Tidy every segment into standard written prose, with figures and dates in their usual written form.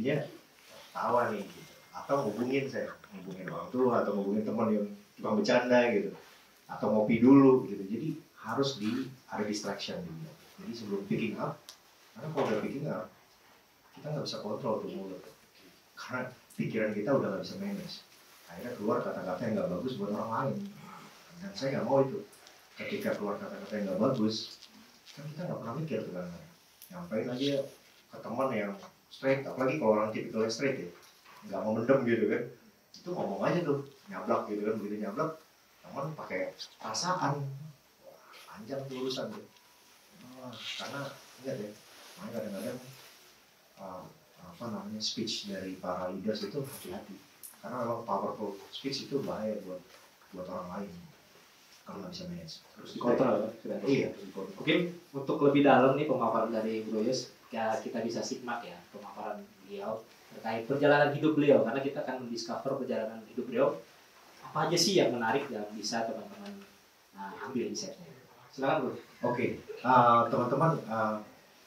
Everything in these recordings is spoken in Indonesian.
jadinya tawa nih gitu. Atau ngubungin orang tua atau ngubungin teman yang tukang bercanda gitu, atau ngopi dulu gitu. Jadi harus ada distraction gitu. Jadi sebelum picking up, karena kalau udah picking up kita nggak bisa kontrol tuh mulut, karena pikiran kita udah nggak bisa manage, akhirnya keluar kata-kata yang nggak bagus buat orang lain. Dan saya nggak mau itu, ketika keluar kata-kata yang nggak bagus kan kita nggak pernah mikir tuh kan, nyampein aja ke teman yang straight, apalagi kalau orang tipikalnya straight ya, nggak mau mendem gitu kan, itu ngomong aja tuh, nyablak gitu kan, begitu nyablak teman pakai perasaan, panjang tuh urusan tuh. Karena ingat ya, makanya kadang-kadang speech dari para leaders itu hati-hati, karena memang powerful speech itu bahaya buat orang lain kalau nggak bisa manage. Terus dikontrol ya? Iya. Mungkin untuk lebih dalam nih pemaparan dari Bro Yus, ya kita bisa simak ya pemaparan beliau terkait perjalanan hidup beliau, karena kita akan mendiscover perjalanan hidup beliau apa aja sih yang menarik dan bisa teman-teman ambil insight-nya. Silakan Bro. Oke, teman-teman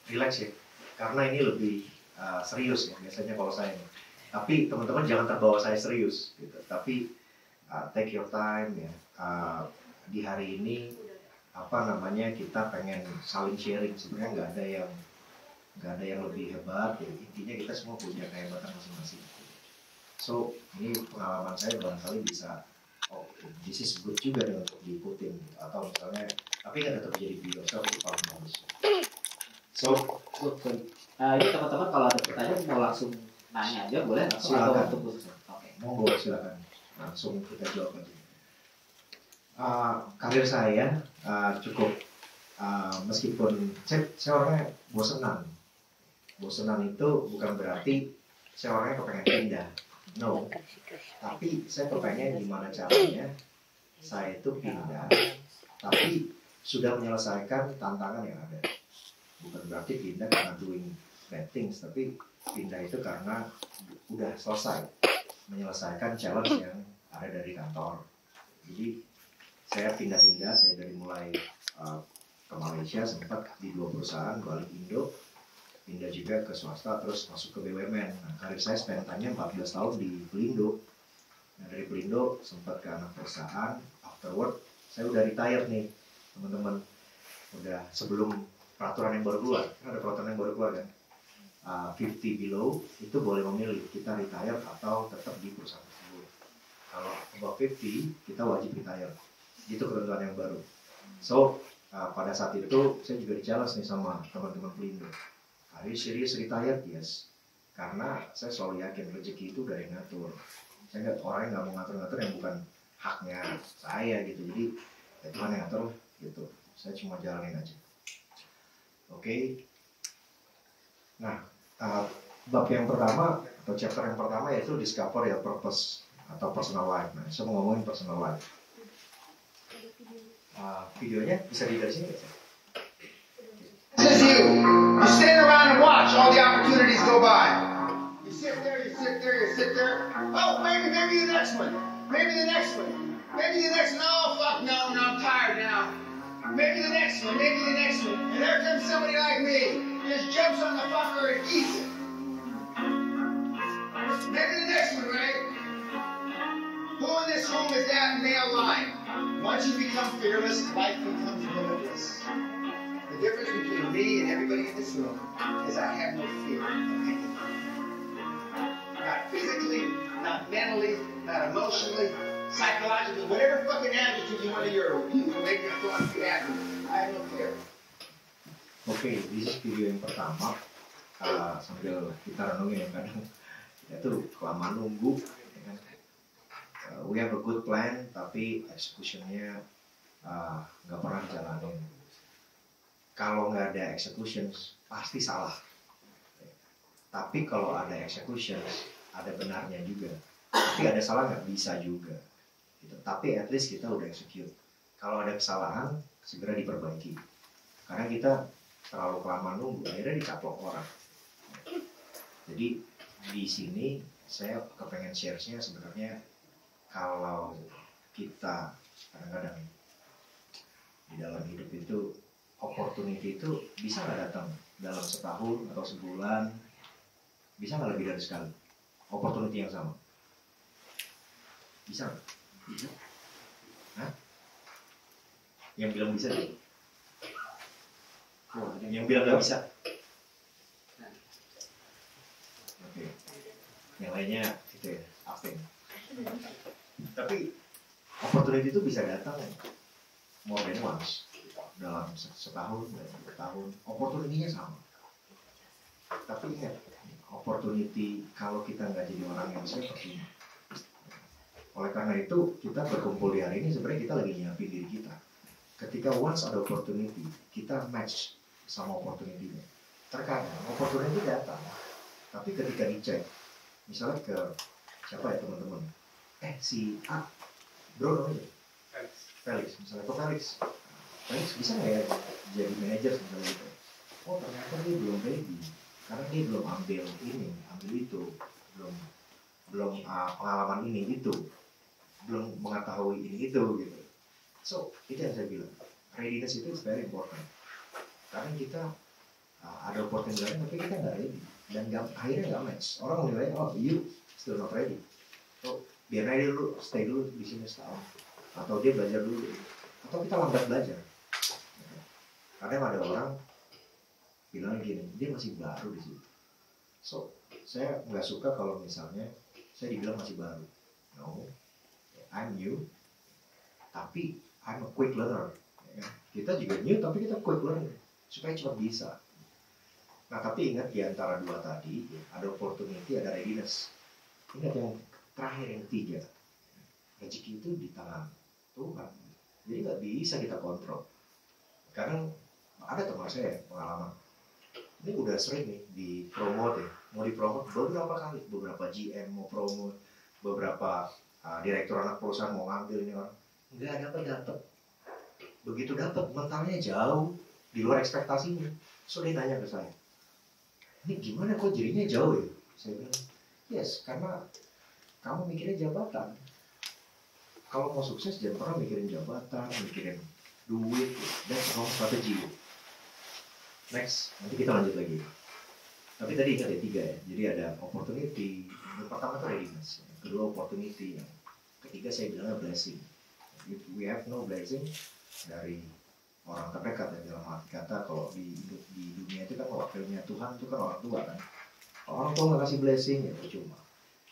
relax ya, karena ini lebih serius ya biasanya kalau saya. Tapi teman-teman jangan terbawa saya serius gitu. Tapi take your time ya. Di hari ini kita pengen saling sharing. Sebenarnya nggak ada yang lebih hebat ya. Intinya kita semua punya kehebatan masing-masing. So ini pengalaman saya barangkali bisa, this is good juga nih untuk diikutin, atau misalnya tapi nggak tetap jadi video saya paling bagus. So ini teman-teman kalau ada pertanyaan mau langsung nanya aja boleh langsung atau tunggu. Oke, monggo silakan langsung kita jawab aja. Karir saya cukup meskipun saya orangnya bosenan itu bukan berarti saya orangnya kepengen pindah, no, tapi saya kepengen gimana caranya saya itu pindah tapi sudah menyelesaikan tantangan yang ada. Bukan berarti pindah karena doing bad things, tapi pindah itu karena udah selesai menyelesaikan challenge yang ada dari kantor. Jadi saya pindah-pindah, saya dari mulai ke Malaysia sempat di 2 perusahaan, balik Indo, pindah juga ke swasta, terus masuk ke BUMN. Nah, karir saya spend time-nya 14 tahun di Pelindo. Nah, dari Pelindo sempat ke anak perusahaan, afterward saya udah retire nih teman-teman. Udah sebelum peraturan yang baru keluar, ada peraturan yang baru keluar kan, 50 below itu boleh memilih kita retire atau tetap di perusahaan tersebut. Kalau above 50 kita wajib retire, itu ketentuan yang baru. So pada saat itu saya juga di-challenge nih sama teman-teman Pelindo, are you serious retired? Yes, karena saya selalu yakin rezeki itu dari ngatur. Saya nggak, orangnya nggak mau ngatur-ngatur yang bukan haknya saya gitu, jadi ya Tuhan yang ngatur gitu, saya cuma jalanin aja. Oke. Nah, bab yang pertama atau chapter yang pertama yaitu discover your purpose atau personal life. Nah, saya mau ngomongin personal life. Videonya bisa di dari sini nggak sih? You stand around and watch all the opportunities go by. You sit there, you sit there, you sit there. Oh, maybe the next one. Maybe the next one. Maybe the next one. Oh, fuck no, I'm tired now. Maybe the next one, maybe the next one. And there comes somebody like me. He just jumps on the fucker and eats it. Maybe the next one, right? Who in this room is that male line? Once you become fearless, life becomes limitless. The difference between me and everybody in this room is I have no fear of anything. Not physically, not mentally, not emotionally, psychologically, whatever fucking attitude you want to use to make your thoughts be happy. I have no fear. Oke, this is video yang pertama. Sambil kita renungin yang kadang kita tuh kelamaan nunggu ya kan? We have a good plan tapi executionnya nggak pernah dijalanin. Kalau nggak ada executions pasti salah. Tapi kalau ada executions ada benarnya juga. Tapi ada salah nggak bisa juga. Gitu. Tapi at least kita udah execute. Kalau ada kesalahan segera diperbaiki. Karena kita terlalu kelamaan nunggu, akhirnya dicaplok orang. Jadi di sini saya kepengen share-nya sebenarnya kalau kita kadang-kadang di dalam hidup itu opportunity itu bisa nggak datang dalam setahun atau sebulan, Bisa nggak lebih dari sekali? Opportunity yang sama. Bisa nggak? Bisa. Hah? Yang bilang bisa sih? Oh, yang bilang nggak bisa? Oke. Yang lainnya itu ya, abstain. Tapi opportunity itu bisa datang more than once dalam setahun, dalam 2 tahun. Opportunity-nya sama. Tapi ingat, opportunity kalau kita nggak jadi orang yang bisa percuma. Oleh karena itu kita berkumpul di hari ini sebenarnya kita lagi nyiapin diri kita. Ketika once ada opportunity, kita match sama opportunity-nya. Terkadang opportunity datang, tapi ketika dicek, misalnya ke siapa ya teman-teman, si A, bro namanya Felix, misalnya ke Felix bisa nggak ya jadi manajer misalnya gitu. Oh ternyata dia belum ready, karena dia belum ambil ini, ambil itu, belum pengalaman ini itu, belum mengetahui ini itu gitu. So itu yang saya bilang, readiness itu is very important. Karena kita ada opportunity tapi kita nggak ready dan akhirnya nggak match. Orang menilai oh you still not ready. So biar aja dulu, stay dulu di sini setahun, atau dia belajar dulu, atau kita lambat belajar. Kadang ada orang bilang gini, dia masih baru di situ. So saya nggak suka kalau misalnya saya dibilang masih baru. No, I'm new, tapi I'm a quick learner. Kita juga new, tapi kita quick learner supaya cepat bisa. Nah tapi ingat di antara dua tadi ada opportunity, ada readiness. Ingat yang terakhir, yang ketiga, rezeki itu di tangan Tuhan. Jadi nggak bisa kita kontrol. Kadang ada teman saya pengalaman, ini udah sering nih dipromote ya, mau dipromote beberapa kali, beberapa GM mau promote, beberapa direktur anak perusahaan mau ngambil ini orang, nggak dapat. Begitu dapat mentalnya jauh di luar ekspektasinya. So dia tanya ke saya, ini gimana kok jadinya jauh ya? Saya bilang, yes, karena kamu mikirnya jabatan. Kalau mau sukses jangan pernah mikirin jabatan, mikirin duit, dan wrong strategi. Next, nanti kita lanjut lagi. Tapi tadi ingat ya 3 ya. Jadi ada opportunity. Yang pertama itu readiness. Yang kedua opportunity. Yang ketiga saya bilangnya blessing. We have no blessing dari orang terdekat ya, dalam arti kata kalau di dunia itu kan wakilnya Tuhan itu kan orang tua kan. Kalau orang tua nggak kasih blessing ya percuma.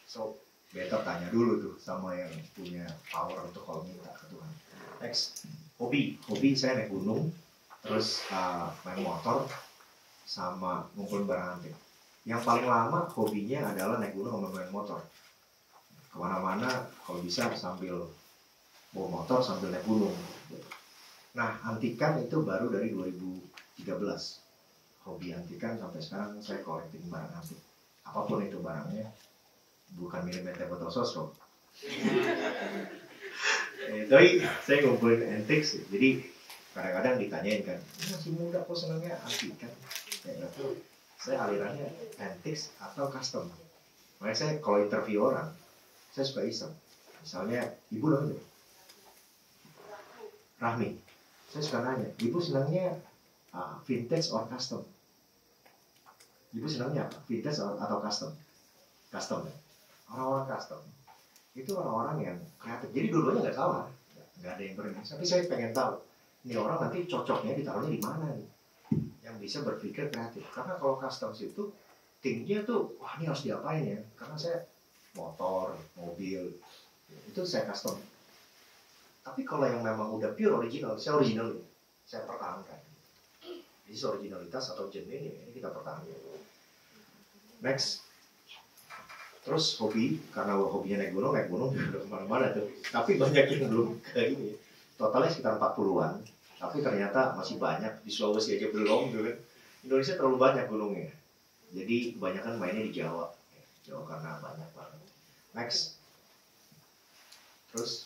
So better tanya dulu tuh sama yang punya power untuk kalau minta ke Tuhan. Next, hobi saya naik gunung, terus main motor, sama ngumpulin barang antik. Yang paling lama hobinya adalah naik gunung sama main motor. Kemana-mana kalau bisa sambil bawa motor sambil naik gunung. Nah antikan itu baru dari 2013. Hobi antikan sampai sekarang saya collecting barang antik. Apapun itu barangnya, bukan milimeter atau sosok. Tapi saya ngumpulin antik sih. Jadi kadang-kadang ditanyain kan, masih muda kok senangnya antikan? Ya, saya alirannya antiques atau custom. Makanya saya kalau interview orang, saya suka iseng. Misalnya ibu namanya Rahmi, saya suka nanya, ibu senangnya vintage or custom? Ibu senangnya apa? Vintage atau custom? Custom ya. Orang-orang custom itu orang-orang yang kreatif. Jadi dua-duanya nggak salah, nggak ada yang berbeda. Tapi saya pengen tahu, ini orang nanti cocoknya ditaruhnya di mana nih? Yang bisa berpikir kreatif. Karena kalau custom itu tingginya tuh, wah ini harus diapain ya? Karena saya motor, mobil, itu saya custom. Tapi kalau yang memang udah pure original, saya original, saya pertahankan. Jadi originalitas atau genuine ini kita pertahankan. Next. Terus hobi, karena hobinya naik gunung udah kemana-mana tuh. Tapi banyak yang belum ke ini. Totalnya sekitar 40-an. Tapi ternyata masih banyak. Di Sulawesi aja belum gitu kan. Indonesia terlalu banyak gunungnya. Jadi kebanyakan mainnya di Jawa. Jawa karena banyak banget. Next. Terus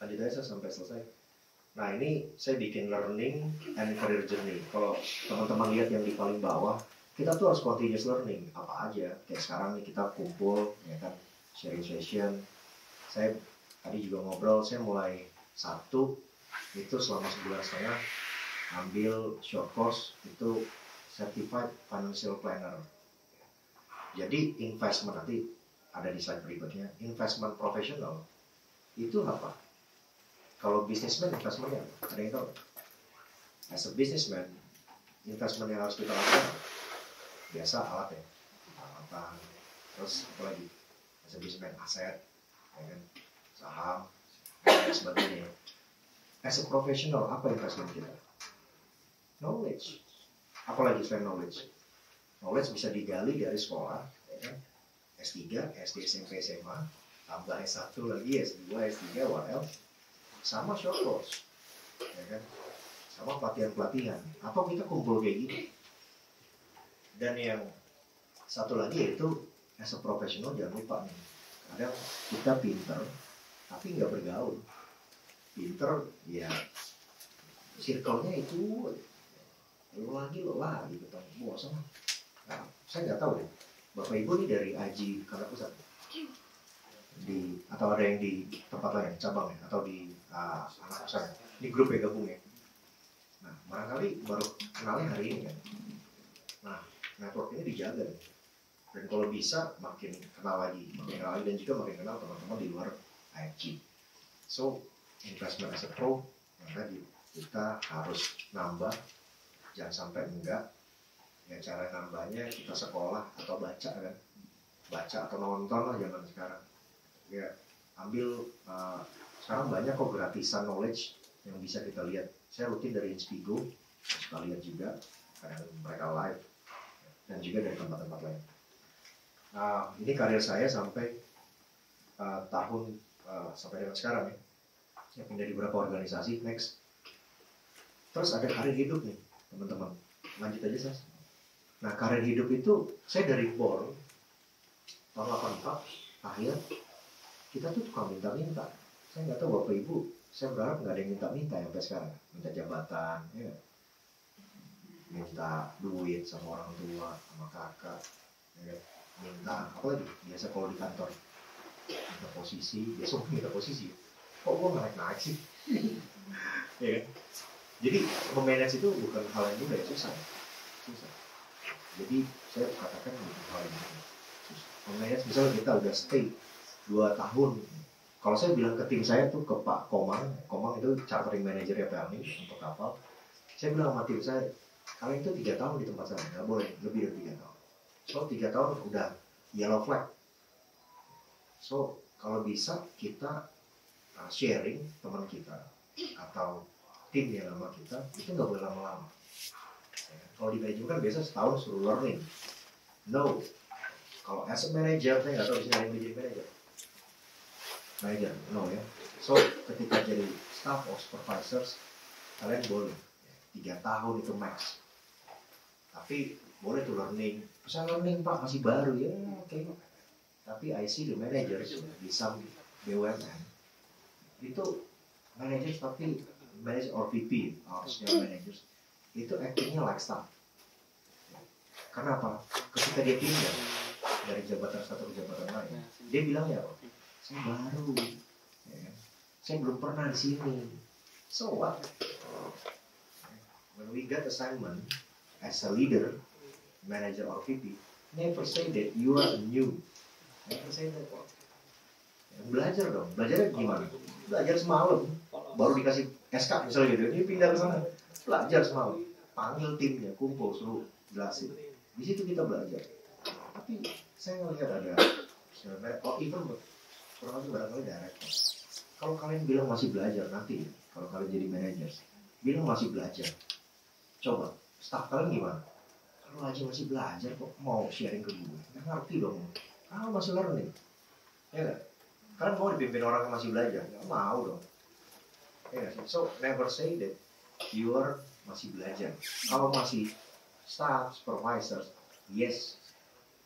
lanjut aja sampai selesai. Nah ini saya bikin learning and career journey. Kalau teman-teman lihat yang di paling bawah, kita tuh harus continuous learning. Apa aja. Kayak sekarang nih kita kumpul, ya kan, sharing session. Saya tadi juga ngobrol, saya mulai Sabtu itu selama 1,5 bulan ambil short course itu Certified Financial Planner. Jadi investment nanti ada di slide berikutnya. Investment profesional itu apa? Kalau businessman investmentnya apa? Ada yang tahu? As a businessman, investment yang harus kita lakukan biasa alat ya, alatan, terus apa lagi? As a businessman aset, ya kan? Saham, dan sebagainya. As a professional, apa investment kita? Knowledge. Apalagi selain knowledge? Knowledge bisa digali dari sekolah, ya kan? S3, SD, SMP, SMA, tambah S1 lagi, S2, S3, what else? Sama short course, ya kan? Sama pelatihan-pelatihan. Atau kita kumpul kayak gitu. Dan yang satu lagi yaitu as a professional jangan lupa nih, kadang kita pinter tapi nggak bergaul. Pinter ya circle-nya itu lo lagi ketemu bosan. Nah, saya nggak tahu deh, Bapak Ibu nih dari Aji Kantor Pusat atau ada yang di tempat lain cabang ya, atau di anak usaha di grup ya gabung ya. Nah barangkali baru kenalnya hari ini kan. Nah network ini dijaga nih. Dan kalau bisa makin kenal lagi dan juga makin kenal teman-teman di luar IFG. So investment as a pro, yang tadi kita harus nambah, jangan sampai enggak. Ya cara nambahnya kita sekolah atau baca kan, baca atau nonton lah zaman sekarang. Ya ambil sekarang banyak kok gratisan knowledge yang bisa kita lihat. Saya rutin dari Inspigo, suka lihat juga kadang mereka live dan juga dari tempat-tempat lain. Ini karir saya sampai sampai dengan sekarang ya. Saya pindah di beberapa organisasi, next. Terus ada karir hidup nih, teman-teman. Lanjut aja, Sas. Nah, karir hidup itu, saya dari born, tahun 84, akhir, kita tuh tukang minta-minta. Saya nggak tahu Bapak Ibu, saya berharap nggak ada yang minta-minta ya sampai sekarang. Minta jabatan, ya. Minta duit sama orang tua, sama kakak, ya. Minta apa lagi? Biasa kalau di kantor minta posisi, biasa minta posisi. Kok gue naik sih? Ya kan? Jadi memanage itu bukan hal yang mudah ya, susah. Jadi saya katakan bukan hal yang mudah. Memanage misalnya kita udah stay 2 tahun. Kalau saya bilang ke tim saya tuh, ke Pak Komang itu chartering manager ya Pelni untuk kapal. Saya bilang sama tim saya, kalian itu 3 tahun di tempat saya, nggak boleh lebih dari 3 tahun. So 3 tahun udah yellow flag. So kalau bisa kita sharing teman kita atau tim yang lama kita itu nggak boleh lama-lama. Kalau di manajemen kan biasa setahun suruh learning. No. Kalau as a manager, saya nggak tahu bisa ada yang jadi manager, no ya. So ketika jadi staff or supervisors, kalian boleh 3 tahun itu max. Tapi boleh tuh learning. Bisa learning Pak, masih baru ya, oke. Tapi I see the managers di some BUMN itu managers tapi manager or VP or senior managers itu actingnya like staff. Karena apa? Ketika dia pindah dari jabatan satu ke jabatan lain, dia bilang ya, saya baru, ya kan? Saya belum pernah di sini. So what? When we get assignment as a leader, manager or VP, never say that you are new. Never say that. Belajar dong. Belajarnya gimana? Belajar semalam, baru dikasih SK misalnya gitu. Dia pindah ke sana, belajar semalam. Panggil timnya, kumpul, suruh jelasin. Di situ kita belajar. Tapi saya ngelihat ada, even kurang lebih barangkali director. Kalau kalian bilang masih belajar nanti, kalau kalian jadi manajer, bilang masih belajar. Coba, staff kalian gimana? Kalau aja masih belajar kok mau sharing ke gue, nggak ngerti dong. Kalau masih learning, ya kan? Kalian mau dipimpin orang yang masih belajar? Nggak mau dong. Ya, so never say that you are masih belajar. Kalau masih staff, supervisors, yes.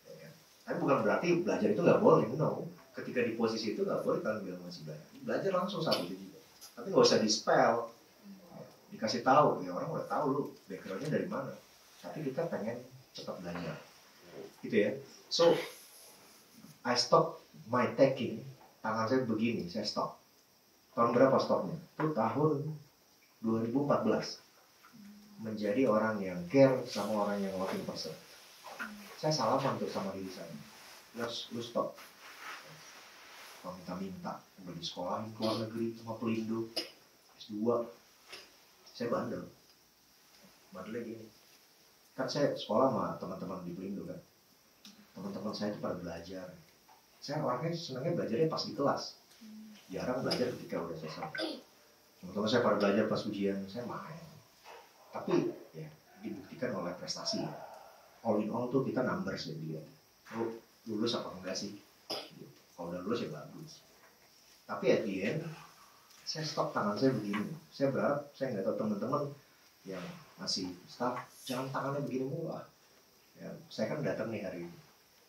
Ya kan? Tapi bukan berarti belajar itu nggak boleh, no. Ketika di posisi itu nggak boleh kalian bilang masih belajar. Belajar langsung satu juga. Tapi nggak usah di-spell. Dikasih tahu, ya orang udah tahu lu backgroundnya dari mana. Tapi kita pengen cepat belajar. Gitu ya. So, I stop my taking. Tangan saya begini, saya stop. Tahun berapa stopnya? Itu tahun 2014. Menjadi orang yang care sama orang yang working person. saya salaman tuh sama diri saya. Lu stop. Kalau minta-minta, udah di sekolahin ke luar negeri sama Pelindo, S2, saya bandelnya gini. Kan saya sekolah sama teman-teman di Pelindo kan, teman-teman saya itu pada belajar. Saya orangnya senangnya belajarnya pas di kelas, jarang belajar ketika udah selesai. Teman-teman saya pada belajar pas ujian, saya main. Tapi ya dibuktikan oleh prestasi. All in all tuh kita numbers ya dia. Lu lulus apa enggak sih? Kalau udah lulus ya bagus. Tapi at the end, saya stop tangan saya begini. Saya berharap, saya nggak tahu teman-teman yang masih staff, jangan tangannya begini mulu lah. Ya, saya kan datang nih hari ini.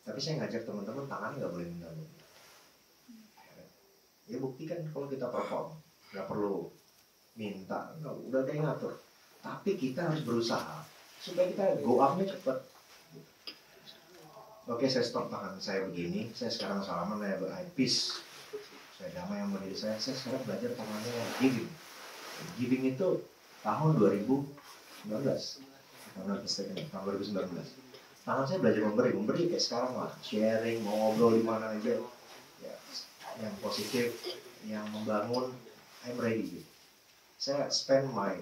Tapi saya ngajak teman-teman tangannya nggak boleh minta. Ya buktikan kalau kita perform, nggak perlu minta, nggak, udah ada yang ngatur. Tapi kita harus berusaha supaya kita go up-nya cepat. Oke, saya stop tangan saya begini. Saya sekarang salaman, saya peace. Saya damai sama diri saya. Saya sekarang belajar tangannya giving. Giving itu tahun 2019. Tahun 2019. Tangan saya belajar memberi kayak sekarang lah. Sharing, mau ngobrol di mana aja. Ya, yang positif, yang membangun, I'm ready. Saya spend my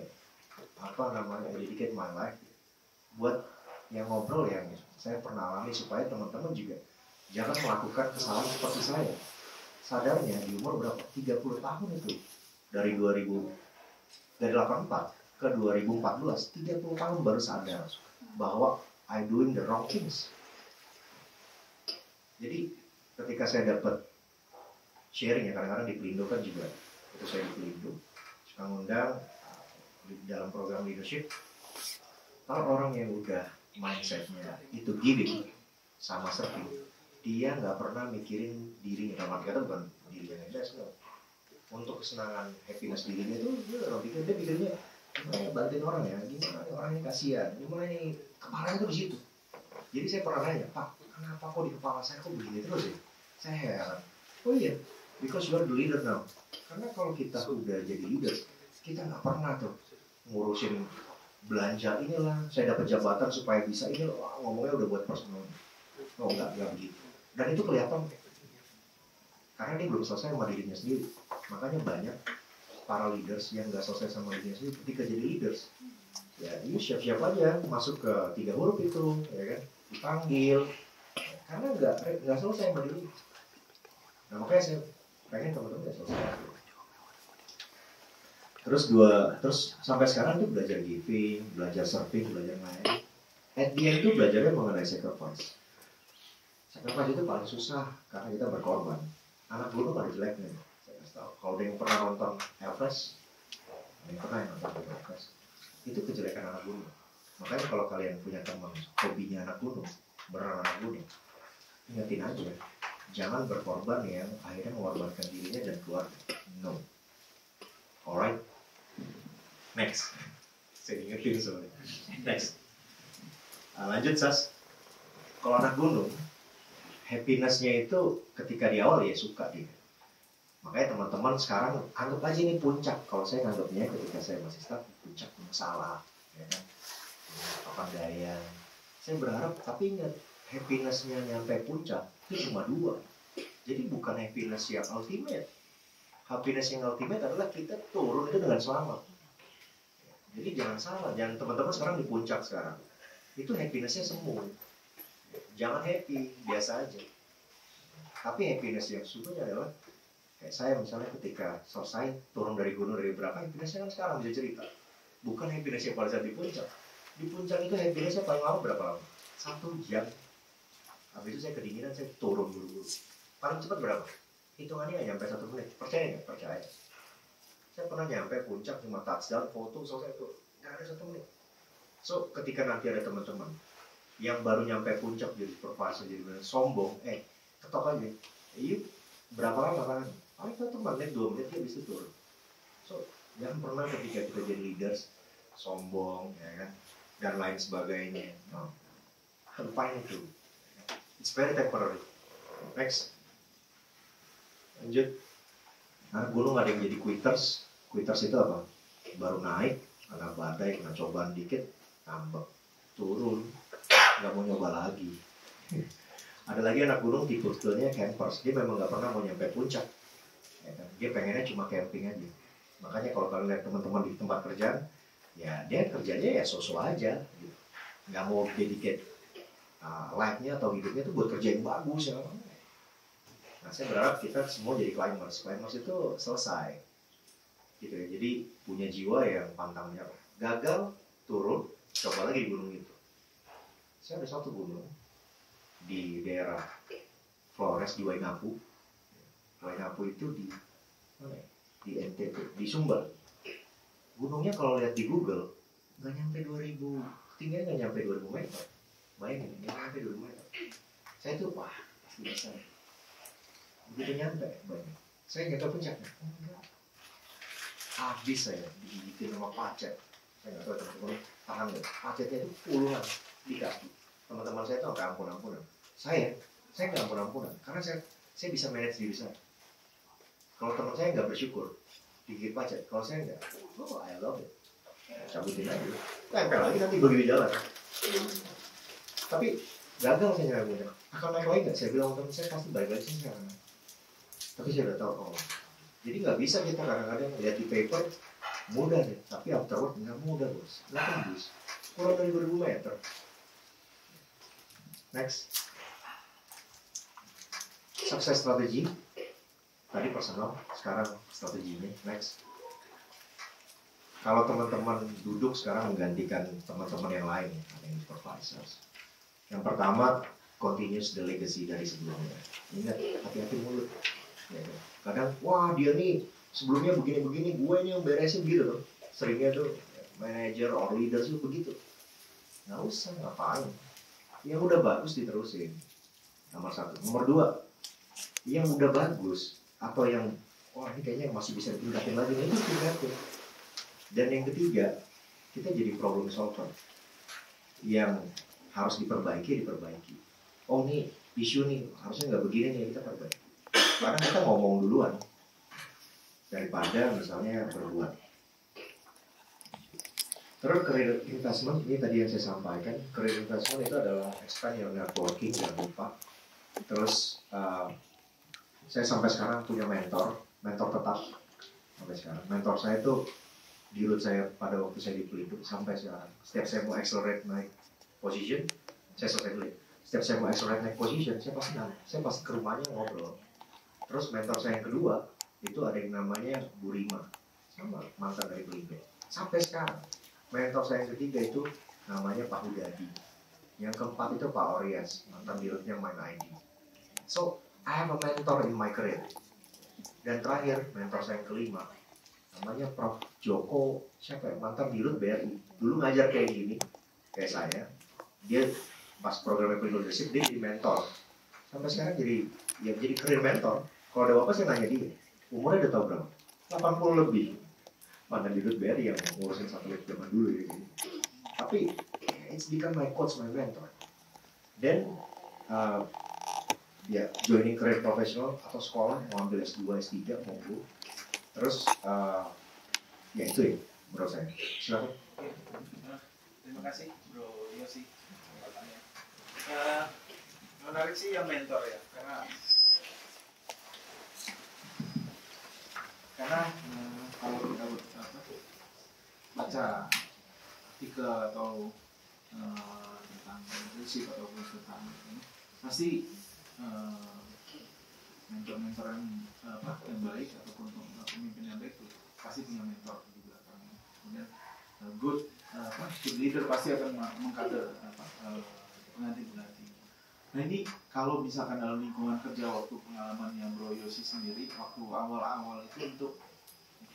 dedicate my life buat yang ngobrol yang saya pernah alami supaya teman-teman juga jangan melakukan kesalahan seperti saya. Sadarnya di umur berapa? 30 tahun itu. Dari 84 ke 2014, 30 tahun baru sadar bahwa I doing the wrong things. Jadi ketika saya dapat sharing ya, kadang-kadang di Pelindo kan juga, itu saya di Pelindo suka ngundang dalam program leadership. Kalau orang yang udah mindsetnya itu giving sama serving, dia nggak pernah mikirin dirinya. Dalam arti kata bukan dirinya aja, untuk kesenangan happiness dirinya itu dia nggak pikir, dia pikirnya gimana bantuin orang ya, gimana orang ini kasihan, gimana ini kepalanya tuh di situ. Jadi saya pernah nanya, Pak, kenapa kok di kepala saya kok begini terus ya? Saya heran. Oh iya, because you are the leader now. Karena kalau kita udah jadi leader, kita nggak pernah tuh ngurusin belanja inilah, saya dapat jabatan supaya bisa ini, ngomongnya udah buat personal. Oh enggak begitu. Dan itu kelihatan karena dia belum selesai sama dirinya sendiri. Makanya banyak para leaders yang nggak selesai sama dirinya sendiri ketika jadi leaders. Ya, ini siap-siap aja masuk ke 3 huruf itu, ya kan? Dipanggil, karena nggak selesai sama diri. Nah makanya saya pengen teman-teman nggak selesai. Terus sampai sekarang tuh belajar giving, belajar serving, belajar lain. At the end itu belajarnya mengenai sacrifice. Sacrifice itu paling susah karena kita berkorban. Anak gunung ada jeleknya. Saya kasih tahu. Kalau ada yang pernah nonton Everest, itu kejelekan anak gunung. Makanya kalau kalian punya teman hobinya anak gunung, berenang anak gunung, ingetin aja, jangan berkorban yang akhirnya mengorbankan dirinya dan keluarga. No. Alright. Next. Saya ingetin soalnya. Next. Lanjut Sas. Kalau anak gunung, happiness-nya itu ketika di awal ya suka dia. Makanya teman-teman sekarang anggap aja ini puncak. Kalau saya nganggapnya ketika saya masih staff, puncak masalah, ya kan? Kepandaian. Saya berharap, tapi ingat, happiness-nya nyampe puncak itu cuma 2. Jadi bukan happiness yang ultimate. Happiness yang ultimate adalah kita turun itu dengan selamat. Jadi jangan salah, jangan teman-teman sekarang di puncak sekarang. Itu happiness-nya semu. Jangan happy, biasa aja. Tapi happiness yang sesungguhnya adalah kayak saya misalnya ketika selesai turun dari gunung dari berapa, happiness-nya kan sekarang bisa cerita. Bukan happiness-nya pada saat di puncak. Di puncak itu happiness-nya paling lama berapa lama? 1 jam. Habis itu saya kedinginan, saya turun buru-buru. Paling cepat berapa? Hitungannya nggak nyampe 1 menit. Percaya nggak? Percaya. Saya pernah nyampe puncak cuma touchdown, foto, selesai itu. Nggak ada 1 menit. So, ketika nanti ada teman-teman yang baru nyampe puncak jadi supervisor, jadi benar sombong, ketok aja. Yuk, berapa lama kan? Paling 1 menit, 2 menit dia bisa turun. So, jangan pernah ketika kita jadi leaders sombong, ya kan, dan lain sebagainya. No, lupain itu. It's very temporary. Next. Lanjut. Anak gunung ada yang jadi quitters. Quitters itu apa? Baru naik, kena badai, kena cobaan dikit, ngambek, turun, nggak mau nyoba lagi. Ada lagi anak gunung tipenya campers, dia memang nggak pernah mau nyampe puncak, ya kan? Dia pengennya cuma camping aja. Makanya kalau kalian lihat teman-teman di tempat kerjaan, ya dia kerjanya ya sosok aja, gitu. Nggak mau dedicate life-nya atau hidupnya tuh buat kerja yang bagus ya. Nah, saya berharap kita semua jadi climbers. Climbers itu selesai, gitu ya. Jadi punya jiwa yang pantang menyerah. Gagal, turun, coba lagi di gunung itu. Saya ada satu gunung di daerah Flores di Wainapu. Wainapu itu di mana ya? Di NTT, di Sumber. Gunungnya kalau lihat di Google nggak nyampe 2000, tingginya nggak nyampe 2000 meter. Bayangin, nggak nyampe 2000 meter. Saya tuh wah biasa. Begitu nyampe, banyak. Saya nggak tahu puncaknya. Enggak. Habis saya digigitin sama pacet. Saya nggak tahu teman-teman paham nggak? Pacetnya itu puluhan di kaki. Teman-teman saya tuh nggak ampun-ampunan. Saya nggak ampun-ampunan karena saya bisa manage diri saya. Kalau teman saya nggak bersyukur digigit pacet, kalau saya nggak, oh I love it. Cabutin aja, tempel lagi nanti begitu jalan. Tapi gagal saya nyambungnya. Akan naik lagi nggak? Saya bilang teman saya pasti baik lagi sekarang. Tapi saya udah tahu, oh. Jadi nggak bisa kita kadang-kadang lihat di paper mudah deh, tapi afterward nggak mudah bos, nggak tembus. Kurang dari 2000 meter. Next, success strategy. Tadi personal, sekarang strateginya. Next. Kalau teman-teman duduk sekarang menggantikan teman-teman yang lain, ada yang supervisors. Yang pertama, continues the legacy dari sebelumnya. Ingat, hati-hati mulut. Ya, kadang, wah dia nih sebelumnya begini-begini, gue ini yang beresin gitu loh. Seringnya tuh manager or leaders itu begitu. Nggak usah, ngapain. Yang udah bagus diterusin. Nomor satu. Nomor dua, yang udah bagus atau yang wah ini kayaknya masih bisa ditingkatin lagi, itu tingkatin. Dan yang ketiga, kita jadi problem solver. Yang harus diperbaiki. Oh nih, isu nih, harusnya nggak begini nih, kita perbaiki. Karena kita ngomong duluan daripada misalnya berbuat. Terus career investment, ini tadi yang saya sampaikan. Career investment itu adalah expand your networking, jangan lupa. Terus saya sampai sekarang punya mentor tetap sampai sekarang. Mentor saya itu dirut saya pada waktu saya di Pelindung sampai sekarang. Setiap saya mau accelerate naik position, saya selesai dulu. Setiap saya mau accelerate naik position, saya pasti ke rumahnya ngobrol. Terus mentor saya yang kedua itu ada yang namanya Bu Rima, sama mantan dari Pelindung. Sampai sekarang. Mentor saya yang ketiga itu namanya Pak Hudadi. Yang keempat itu Pak Orias, mantan dirutnya Mind ID. So I have a mentor in my career. Dan terakhir, mentor saya yang kelima, namanya Prof. Joko, siapa ya? Mantan dirut BRI. Dulu ngajar kayak gini, kayak saya. Dia pas programnya Pre Leadership, dia jadi mentor. Sampai sekarang jadi career mentor. Kalau ada apa saya nanya dia, umurnya udah tahu berapa? 80 lebih. Mantan dirut BRI yang ngurusin satelit zaman dulu ya. Tapi, it's become my coach, my mentor. Dan ya joining career profesional atau sekolah mau ambil S2, S3 monggo. Terus ya itu ya menurut saya. Silakan. Terima kasih Bro Yosi. Menarik sih yang mentor ya, karena kalau kita baca artikel atau tentang leadership ataupun tentang ini, pasti mentor-mentor yang baik ataupun pemimpin yang baik itu pasti punya mentor di belakangnya. Kemudian good leader pasti akan mengkader pengganti-pengganti. Nah ini kalau misalkan dalam lingkungan kerja waktu pengalamannya Bro Yosi sendiri waktu awal-awal itu untuk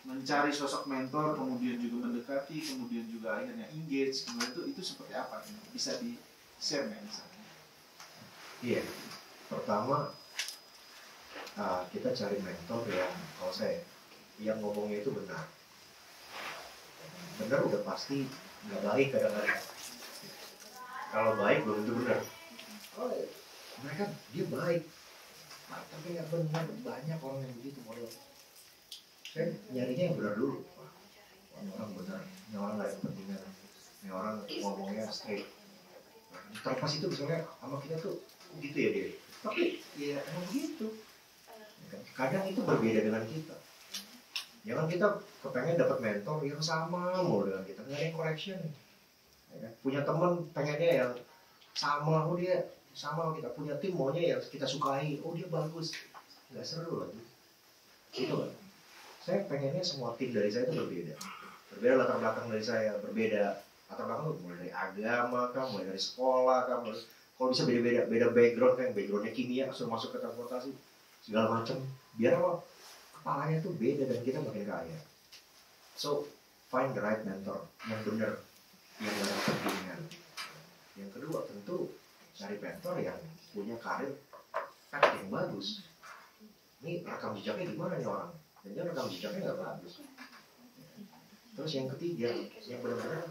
mencari sosok mentor, kemudian juga mendekati, kemudian juga akhirnya engage, kemudian itu seperti apa? Bisa di-share nggak misalnya? Iya. Pertama, kita cari mentor yang, kalau saya, yang ngomongnya itu benar. Benar udah pasti nggak baik kadang-kadang. Kalau baik belum tentu benar. Oh, mereka dia baik, tapi nggak benar. Banyak orang yang begitu model. Saya nyarinya yang benar dulu. Wah, ini orang benar, ini orang nggak ada kepentingan, ini orang ngomongnya straight. Terlepas itu misalnya sama kita tuh gitu ya dia. Tapi ya emang gitu. Kadang itu berbeda dengan kita. Ya kan kita kepengen dapat mentor yang sama mulu dengan kita, nggak ada yang correction. Ya kan? Punya teman pengennya yang sama, oh dia sama kita. Punya tim maunya yang kita sukai, oh dia bagus. Nggak seru lagi. Gitu kan. Saya pengennya semua tim dari saya itu berbeda. Berbeda latar belakang dari saya, berbeda latar belakang itu mulai dari agama kan, mulai dari sekolah kan, kalau bisa beda-beda, beda background kan, backgroundnya kimia, suruh masuk ke transportasi, segala macam. Biar apa? Kepalanya tuh beda dan kita makin kaya. So, find the right mentor yang benar, yang gak ada kepentingan. Yang kedua tentu cari mentor yang punya karir yang bagus. Ini rekam jejaknya gimana nih orang? Dan rekam jejaknya nggak bagus. Terus yang ketiga, yang benar-benar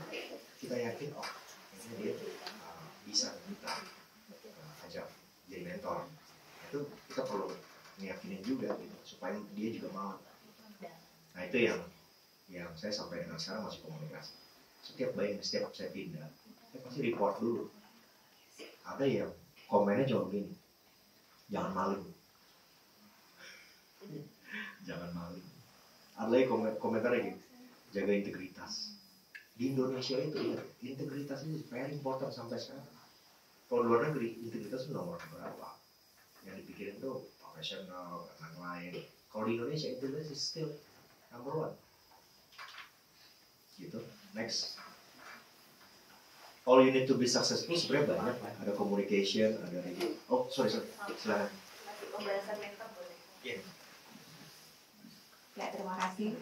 kita yakin, oh ini dia bisa kita ajak jadi mentor. Itu kita perlu meyakinin juga gitu, supaya dia juga mau. Nah itu yang saya sampai dengan sekarang masih komunikasi. Setiap saya pindah, saya pasti report dulu. Ada yang komennya cuma begini, jangan maling. Jangan maling. Ada lagi komentarnya gitu, jaga integritas. Di Indonesia itu ya, integritas itu very important sampai sekarang. Kalau luar negeri, integritas itu nomor berapa? Yang dipikirin tuh profesional, yang lain. Kalau di Indonesia, integritas is still number one. Gitu. Next. All you need to be successful sebenarnya banyak. Ada communication, ada review. Oh, sorry. Silakan. Pembahasan mentor boleh? Iya. Ya, terima kasih.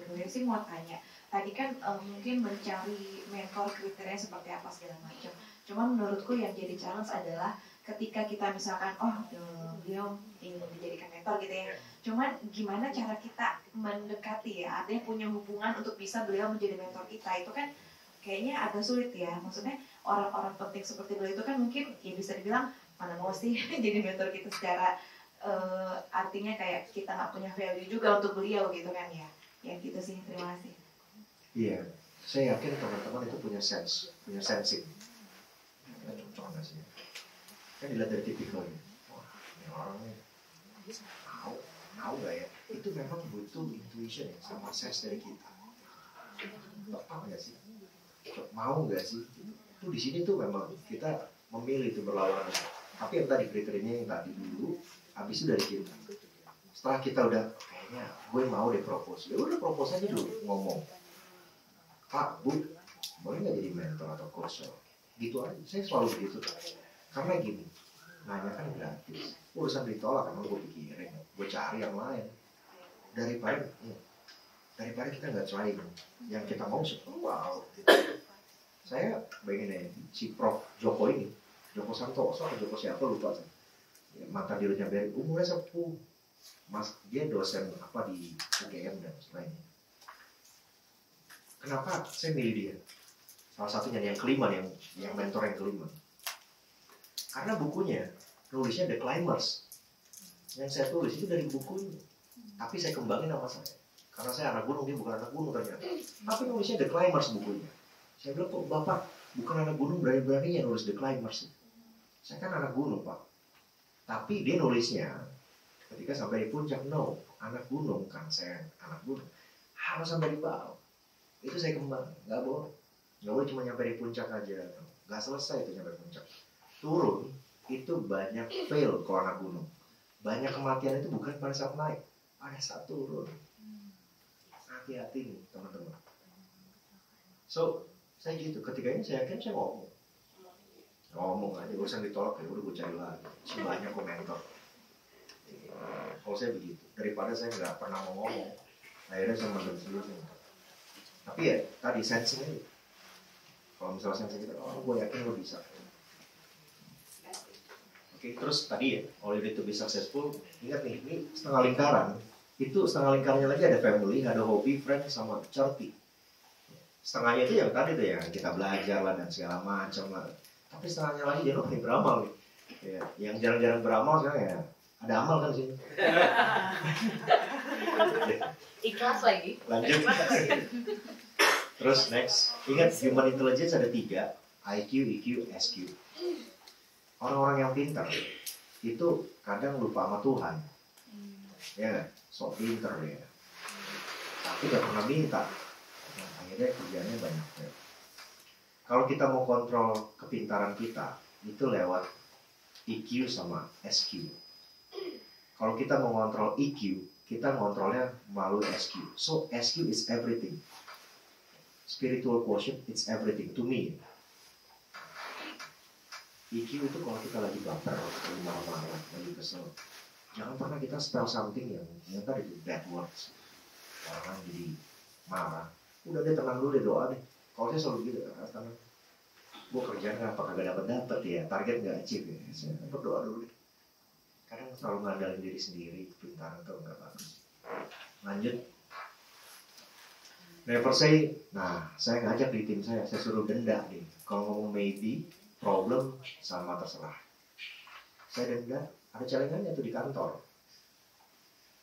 Gue sih mau tanya. Tadi kan mungkin mencari mentor kriteria seperti apa segala macam. Cuman menurutku yang jadi challenge adalah ketika kita misalkan, beliau ingin dijadikan mentor gitu ya. Cuman gimana cara kita mendekati ya, artinya punya hubungan untuk bisa beliau menjadi mentor kita. Itu kan kayaknya agak sulit ya. Maksudnya orang-orang penting seperti beliau itu kan mungkin ya bisa dibilang mana mau sih jadi mentor kita secara artinya kayak kita nggak punya value juga untuk beliau gitu kan ya. Ya gitu sih, terima kasih. Iya, saya yakin teman-teman itu punya sensing. Kita cocok nggak sih? Kan dilihat dari tipikalnya. Wah, ini orangnya tahu nggak ya? Itu memang butuh intuition ya, sama sense dari kita. Tepat nggak sih? Mau nggak sih? Itu di sini tuh memang kita memilih itu berlawanan. Tapi yang tadi kriterianya yang tadi dulu, habis itu dari kita. Setelah kita udah kayaknya gue mau deh propose, ya udah propose aja dulu ngomong. Pak, Bu, boleh nggak jadi mentor atau coach? Gitu aja, saya selalu begitu. Karena gini, nanya kan gratis. Urusan ditolak, emang gue pikirin, gue cari yang lain. Daripada kita nggak trying, yang kita mau wow. Gitu. Saya bayangin si Prof Joko ini, Joko Santoso atau Joko siapa lupa saya. Ya, mantan dirutnya BRI, umurnya sepuh. Mas, dia dosen apa di UGM dan lainnya. Kenapa saya milih dia? Salah satunya yang kelima, yang mentor yang kelima. Karena bukunya nulisnya The Climbers. Yang saya tulis itu dari bukunya. Tapi saya kembangin nama saya. Karena saya anak gunung, dia bukan anak gunung ternyata. Tapi nulisnya The Climbers bukunya. Saya bilang, kok Bapak bukan anak gunung berani-beraninya nulis The Climbers? Saya kan anak gunung, Pak. Tapi dia nulisnya ketika sampai di puncak, no, anak gunung kan saya anak gunung. Harus sampai di bawah. Itu saya kembang, nggak boleh cuma nyampe di puncak aja, nggak selesai itu nyampe puncak. Turun itu banyak fail kalau anak gunung, banyak kematian itu bukan pada saat naik, pada saat turun. Hati-hati nih teman-teman. So saya gitu, ketika ini saya yakin saya ngomong aja, urusan ditolak ya udah gue cari lagi, banyak komentar. Kalau saya begitu, daripada saya nggak pernah mau ngomong, akhirnya saya mandang sendiri. Tapi ya tadi sensing aja. Kalau misalnya sensing kita, gue yakin lo bisa. Oke, terus tadi ya, all you need to be successful. Ingat nih, ini setengah lingkaran. Itu setengah lingkarannya lagi ada family, ada hobi, friends, sama charity. Setengahnya itu yang tadi tuh yang kita belajar lah dan segala macam lah. Tapi setengahnya lagi dia nih beramal nih. Ya, yang jarang-jarang beramal sekarang ya ada amal kan sih. Ikhlas lagi. Lanjut. Terus next, ingat human intelligence ada 3, IQ, EQ, SQ. Orang-orang yang pintar itu kadang lupa sama Tuhan, ya kan? Sok pintar ya, tapi nggak pernah minta. Nah, akhirnya kerjanya banyak. Ya. Kalau kita mau kontrol kepintaran kita, itu lewat EQ sama SQ. Kalau kita mau kontrol EQ, kita ngontrolnya melalui SQ. So SQ is everything. Spiritual quotient, it's everything to me. EQ itu kalau kita lagi baper, lagi marah-marah, lagi kesel, jangan pernah kita spell something yang tadi itu bad words. Orang jadi marah. Udah deh, tenang dulu deh, doa deh. Kalau saya selalu gitu, tenang. Gue kerjaan apa kagak dapet ya, target nggak achieve ya. Saya berdoa dulu deh. Kadang selalu ngandalin diri sendiri, pintar atau nggak bagus. Lanjut. Never say. Nah, saya ngajak di tim saya suruh denda nih. Kalau ngomong maybe, problem, sama terserah. Saya denda, ada celengannya tuh di kantor.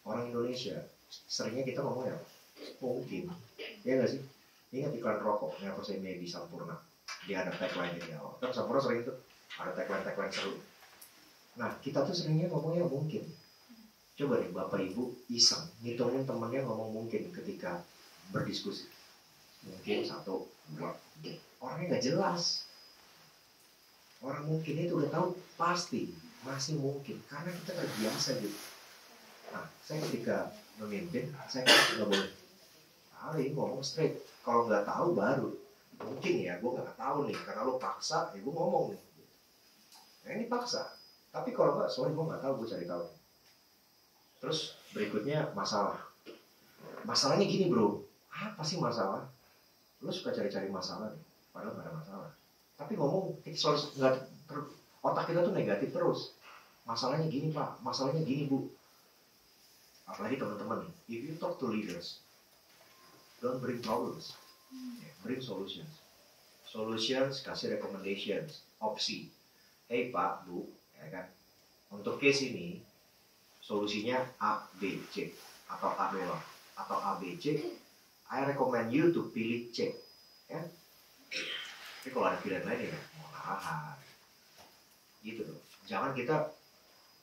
Orang Indonesia, seringnya kita ngomongnya mungkin, ya nggak sih? Ingat iklan rokok, never say maybe, Sampurna. Dia ada tagline di awal. Kan Sampurna sering tuh ada tagline seru. Nah, kita tuh seringnya ngomongnya mungkin. Coba nih Bapak Ibu iseng ngitungin temennya ngomong mungkin ketika berdiskusi. Mungkin 1, 2, 3. Orangnya nggak jelas. Orang mungkin itu udah tahu pasti masih mungkin karena kita terbiasa gitu. Nah, saya ketika memimpin, saya nggak boleh. Ngomong straight. Kalau nggak tahu baru. Mungkin ya, gue nggak tahu nih karena lo paksa, ya gue ngomong nih. Nah, ini paksa. Tapi kalau nggak, soalnya gue nggak tahu, gue cari tahu. Terus berikutnya masalah. Masalahnya gini bro, apa sih masalah? Lo suka cari-cari masalah nih, padahal nggak ada masalah. Tapi ngomong, otak kita tuh negatif terus. Masalahnya gini pak, masalahnya gini bu. Apalagi teman-teman nih, if you talk to leaders, don't bring problems, bring solutions. Solutions, kasih recommendations, opsi. Hey pak, bu, ya kan? Untuk case ini, solusinya A, B, C. Atau A doang. Atau A, B, C. I recommend you to pilih C. Ya? Tapi kalau ada pilihan lain ya, mau arahan. Gitu loh. Jangan kita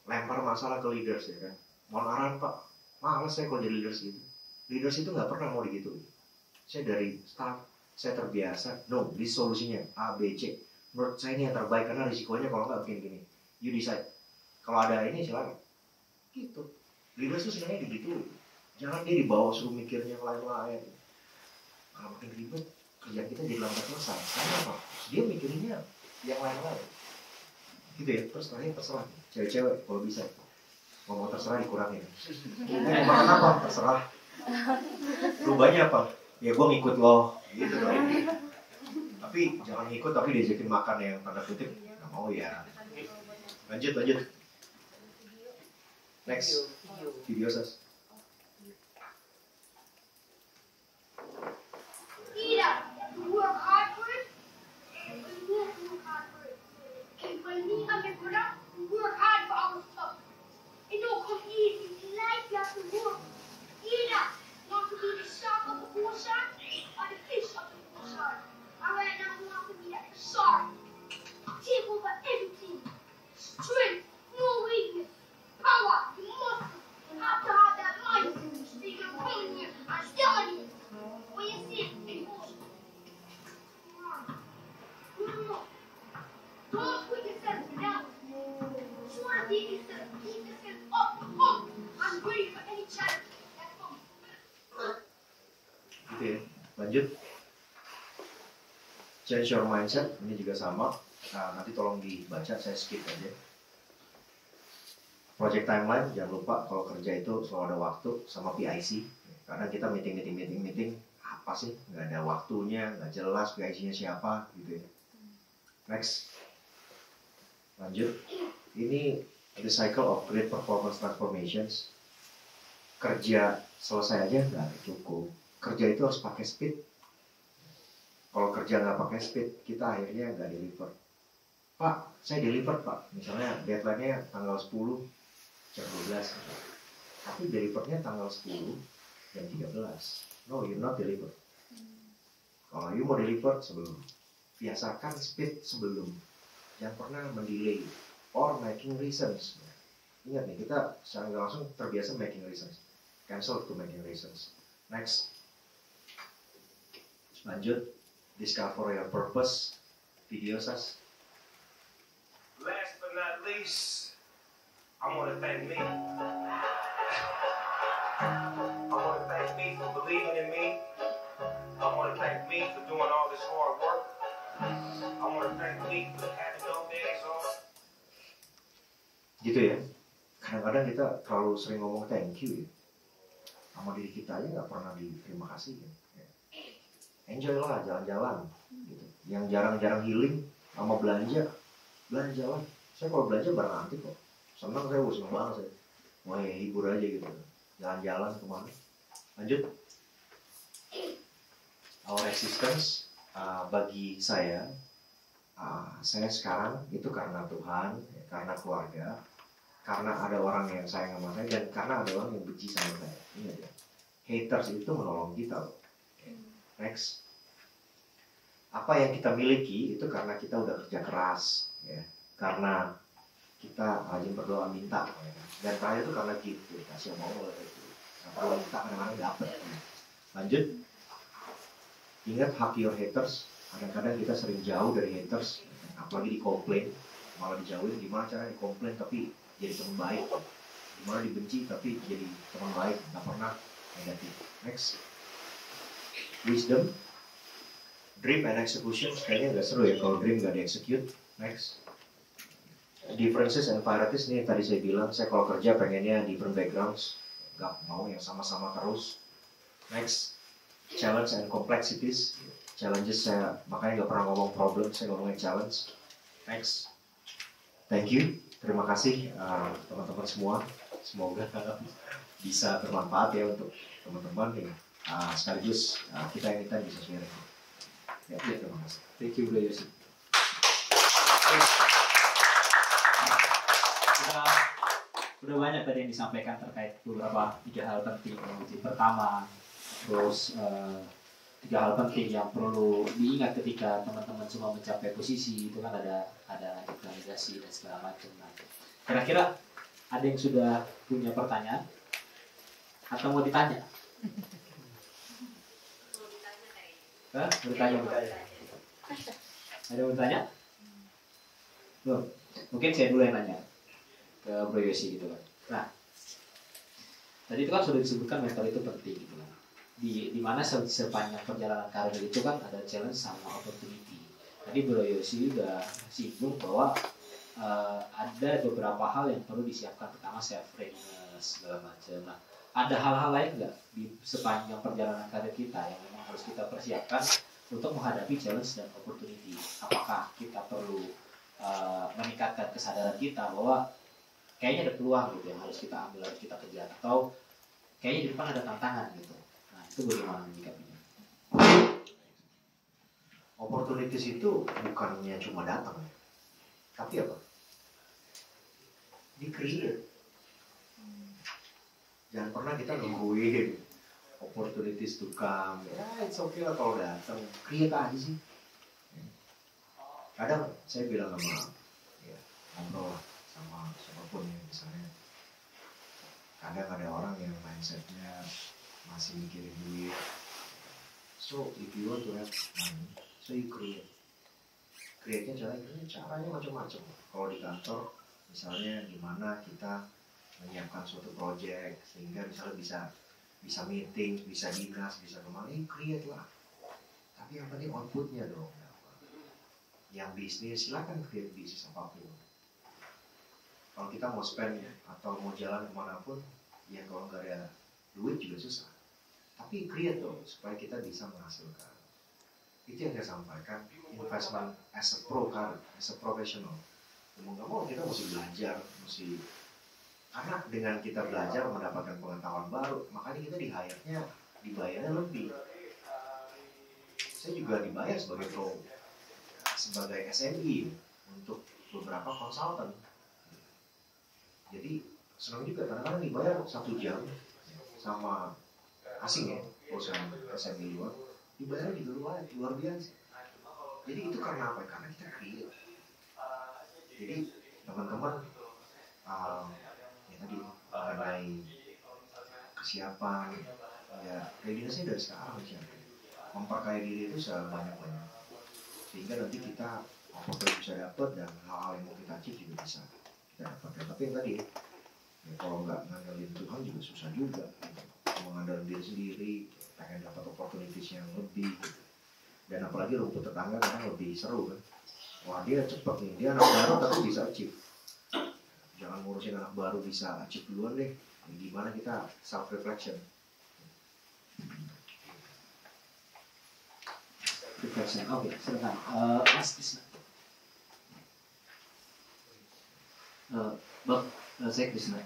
lempar masalah ke leaders ya kan. Mau arahan pak, males saya kalau jadi leaders gitu. Leaders itu nggak pernah mau digituin. Saya dari staff, saya terbiasa. No, di solusinya A, B, C. Menurut saya ini yang terbaik karena risikonya kalau nggak begini-gini. You decide. Kalau ada ini silakan. Gitu. Leaders itu sebenarnya digituin. Jangan dia dibawa suruh mikirnya yang lain-lain. Kalau makin ribet, kerjaan kita jadi lambat selesai. Karena apa? Dia mikirinnya yang lain-lain. Gitu ya. Terus terakhir terserah. Cewek-cewek kalau bisa. Ngomong terserah dikurangin. Mau makan apa? Terserah. Rubahnya apa? Ya gue ngikut lo. Gitu dong. Tapi jangan ngikut tapi diajakin makan yang tanda kutip. Gak mau ya. Lanjut. Next. Video sas. Work hard for it, and we won't work hard for it. And when me and my brother work hard for our stuff, it don't come easy. In life, you have to work. Either want to be the shark of the ocean or the fish of the ocean. And right now, we want to be like the shark. Take over everything. Strength, no weakness. Power, muscle. You have to have that mindset so you can come in here and study it. When you see it, emotion. No. Don't put yourself down. Try to keep yourself up, and ready for any challenge that comes. Gitu ya. Lanjut. Change your mindset. Ini juga sama. Nah, nanti tolong dibaca, saya skip aja. Project timeline, jangan lupa kalau kerja itu selalu ada waktu sama PIC. Karena kita meeting, apa sih? Nggak ada waktunya, nggak jelas PIC-nya siapa, gitu ya. Next. Lanjut. Ini the cycle of great performance transformations. Kerja selesai aja nggak cukup. Kerja itu harus pakai speed. Kalau kerja nggak pakai speed, kita akhirnya nggak deliver. Pak, saya deliver pak. Misalnya deadline-nya tanggal 10 jam 12. Tapi delivernya tanggal 10 jam 13. No, you not deliver. Kalau you mau deliver sebelum. Biasakan speed sebelum. jangan pernah mendelay or making reasons. Ingat nih, kita secara nggak langsung terbiasa making reasons. Cancel to making reasons. Next. Lanjut. Discover your purpose. Video Sas. Last but not least, I want to thank me. I want to thank me for believing in me. I want to thank me for doing all this hard work. I want to thank me for having no days off. Gitu ya. Kadang-kadang kita terlalu sering ngomong thank you ya. Sama diri kita aja nggak pernah diterima kasih ya. Enjoy lah jalan-jalan gitu. Yang jarang-jarang healing sama belanja lah. Saya kalau belanja bareng antik kok. Senang banget saya. Wah ya, hibur aja gitu. Jalan-jalan kemana. Lanjut. Our existence bagi saya sekarang itu karena Tuhan, karena keluarga, karena ada orang yang sayang sama saya, dan karena ada orang yang benci sama saya. Ingat ya, haters itu menolong kita loh. Next. Apa yang kita miliki itu karena kita udah kerja keras, ya. Karena kita rajin berdoa minta, ya. Dan terakhir itu karena gift, ya. Kasih mau itu. Kalau minta kadang-kadang dapet. Ya. Lanjut. Ingat hug your haters. Kadang-kadang kita sering jauh dari haters, apalagi dikomplain, malah dijauhin. Gimana caranya dikomplain tapi jadi teman baik? Gimana dibenci tapi jadi teman baik? Nggak pernah negatif. Next. Wisdom. Dream and execution. Kayaknya nggak seru ya kalau dream nggak di-execute. Next. Differences and varieties. Nih tadi saya bilang, saya kalau kerja pengennya different backgrounds, nggak mau yang sama-sama terus. Next. Challenge and complexities. Challenges saya makanya nggak pernah ngomong problem, saya ngomongin challenge. Next. Thank you. Terima kasih teman-teman semua. Semoga bisa bermanfaat ya untuk teman-teman nih. Sekaligus kita bisa sharing. Ya, terima kasih. Thank you Bro Yosi. Udah banyak tadi yang disampaikan terkait beberapa 3 hal penting. Pertama, terus 3 hal penting yang perlu diingat ketika teman-teman semua mencapai posisi itu kan ada digitalisasi dan segala macam. Nah, kira-kira ada yang sudah punya pertanyaan atau mau ditanya? Hah? Bertanya. Ada yang bertanya? Belum. Mungkin saya dulu yang nanya ke Bro Yosi gitu kan. Nah, tadi itu kan sudah disebutkan mental itu penting gitu kan. Di mana sepanjang perjalanan karir itu kan ada challenge sama opportunity. Tadi Bro Yosi udah singgung bahwa ada beberapa hal yang perlu disiapkan, pertama self readiness segala macam. Nah, ada hal-hal lain nggak di sepanjang perjalanan karir kita yang memang harus kita persiapkan untuk menghadapi challenge dan opportunity? Apakah kita perlu meningkatkan kesadaran kita bahwa kayaknya ada peluang gitu yang harus kita ambil, harus kita kejar, atau kayaknya di depan ada tantangan gitu? Nah, itu bagaimana menyikapinya? Opportunities itu bukannya cuma datang, tapi apa? Di-create. Jangan pernah kita nungguin opportunities to come. Ya, it's okay lah kalau datang. Create aja sih. Kadang saya bilang sama ngobrol sama siapapun yang misalnya, kadang ada orang yang mindsetnya masih mikirin duit. So if you want to have money, so you create. Create-nya caranya macam-macam. Kalau di kantor, misalnya gimana kita menyiapkan suatu project sehingga misalnya bisa meeting, bisa dinas, bisa kemana, create lah. Tapi yang penting outputnya dong. Yang bisnis, silakan create bisnis apapun. Kalau kita mau spend atau mau jalan kemanapun, ya kalau nggak ada duit juga susah. Tapi create dong supaya kita bisa menghasilkan. Itu yang saya sampaikan, investment as a pro kan, as a professional. Mau nggak mau kita mesti belajar, karena dengan kita belajar mendapatkan pengetahuan baru, makanya kita dibayarnya lebih. Saya juga dibayar sebagai SMI untuk beberapa konsultan. Jadi senang juga kadang-kadang dibayar 1 jam sama asing ya, perusahaan SMI luar, dibayar juga luar biasa. Jadi itu karena apa? Karena kita create. Jadi teman-teman ya tadi mengenai kesiapan, ya readiness-nya dari sekarang sih. Memperkaya diri itu sebanyak-banyak, sehingga nanti kita apa yang bisa dapat dan hal-hal yang mau kita achieve juga bisa kita dapatkan. Tapi yang tadi ya, kalau nggak ngandelin Tuhan juga susah juga gitu. Mengandalkan diri sendiri, pengen dapat opportunities yang lebih gitu. Dan apalagi rumput tetangga kadang lebih seru kan. Wah dia cepet nih, dia anak baru tapi bisa achieve. Jangan ngurusin anak baru bisa achieve duluan deh. Gimana kita self reflection. Reflection, oke, sebentar. Mas Krisna. Bang, saya Krisna.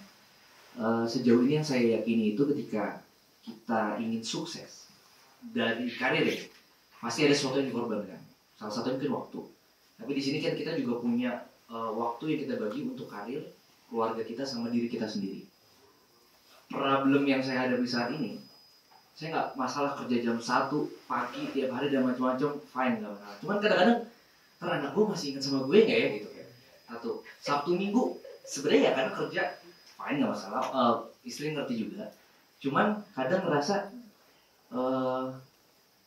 Sejauh ini yang saya yakini itu ketika kita ingin sukses dari karir ya, pasti ada sesuatu yang dikorbankan. Salah satunya mungkin waktu. Tapi di sini kan kita juga punya waktu yang kita bagi untuk karir, keluarga kita sama diri kita sendiri. Problem yang saya hadapi saat ini, saya nggak masalah kerja jam 1 pagi tiap hari dan macam-macam, fine nggak masalah. Cuman kadang-kadang karena anak gue masih ingat sama gue nggak ya gitu ya. Satu Sabtu Minggu sebenarnya ya karena kerja fine nggak masalah, istri ngerti juga. Cuman kadang ngerasa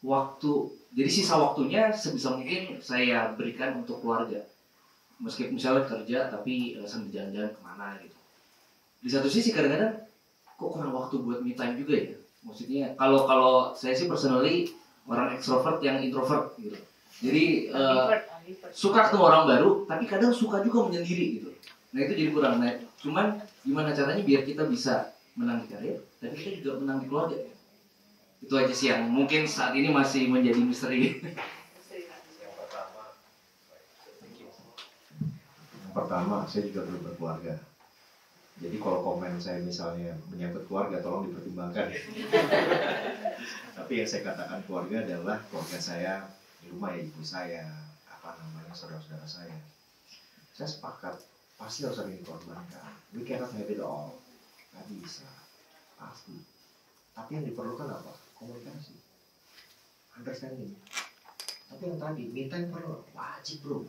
waktu, jadi sisa waktunya sebisa mungkin saya berikan untuk keluarga. Meskipun misalnya kerja tapi sambil jalan-jalan kemana gitu. Di satu sisi kadang-kadang kok kurang waktu buat me time juga ya. Maksudnya kalau saya sih personally orang ekstrovert yang introvert gitu. Jadi suka ketemu orang baru, tapi kadang suka juga menyendiri gitu. Nah itu jadi kurang. Nah, cuman gimana caranya biar kita bisa menang di karir, tapi kita juga menang di keluarga. Itu aja sih yang mungkin saat ini masih menjadi misteri. Yang pertama, saya juga belum berkeluarga. Jadi kalau komen saya misalnya menyangkut keluarga, tolong dipertimbangkan. Tapi yang saya katakan keluarga adalah keluarga saya di rumah ya, ibu saya, saudara-saudara saya. Saya sepakat, pasti harus ada yang dikorbankan. We cannot have it all. Gak bisa, pasti. Tapi yang diperlukan apa? Komunikasi, understanding. Tapi yang tadi, me time perlu, wajib bro,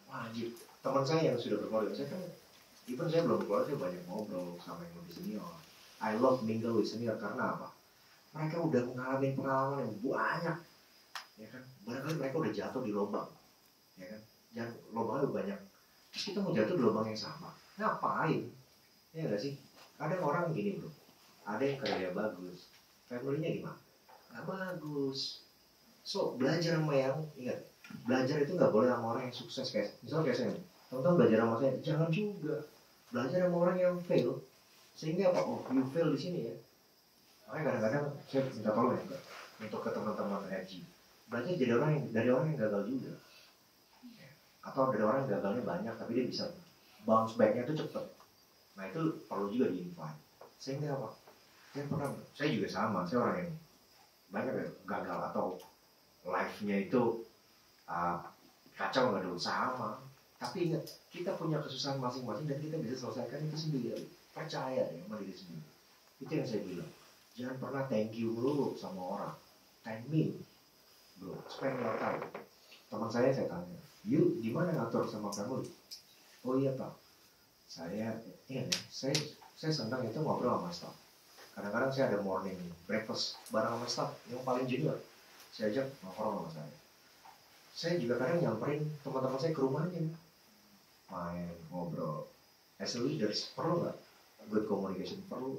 wajib. Teman saya yang sudah berkeluarga, saya kan even saya belum keluar, saya banyak ngobrol sama yang lebih senior. I love mingle with senior karena apa? Mereka udah mengalami pengalaman yang banyak, ya kan? Barangkali mereka udah jatuh di lubang, ya kan? Yang lubangnya banyak. Terus kita mau jatuh di lubang yang sama, ngapain? Ya nggak sih? Ada orang gini bro, ada yang kerja bagus, family-nya gimana? Nggak bagus. So belajar sama yang ingat, belajar itu nggak boleh sama orang yang sukses kayak, misalnya kayak saya. Teman-teman belajar sama saya, jangan juga belajar sama orang yang fail, sehingga apa? Oh, you fail di sini ya. Makanya kadang-kadang saya minta tolong ya untuk ke teman-teman RG, belajar jadi dari orang yang gagal juga, atau dari orang yang gagalnya banyak tapi dia bisa bounce back-nya itu cepat. Nah itu perlu juga di-invite. Sehingga apa? Saya juga sama, saya orang yang banyak ya, gagal atau life-nya itu kacau nggak dulu sama. Tapi ingat, kita punya kesusahan masing-masing dan kita bisa selesaikan itu sendiri. Percaya ya sama diri sendiri. Itu yang saya bilang. Jangan pernah thank you dulu sama orang. Thank me, bro. Spend your time. Teman saya tanya, you gimana ngatur sama family? Oh iya pak, saya ingat ya, saya senang itu ngobrol sama staff. Kadang-kadang saya ada morning breakfast bareng sama staff yang paling junior. Saya ajak ngobrol sama saya. Saya juga kadang nyamperin teman-teman saya ke rumahnya, main ngobrol. As a leaders perlu nggak good communication? Perlu.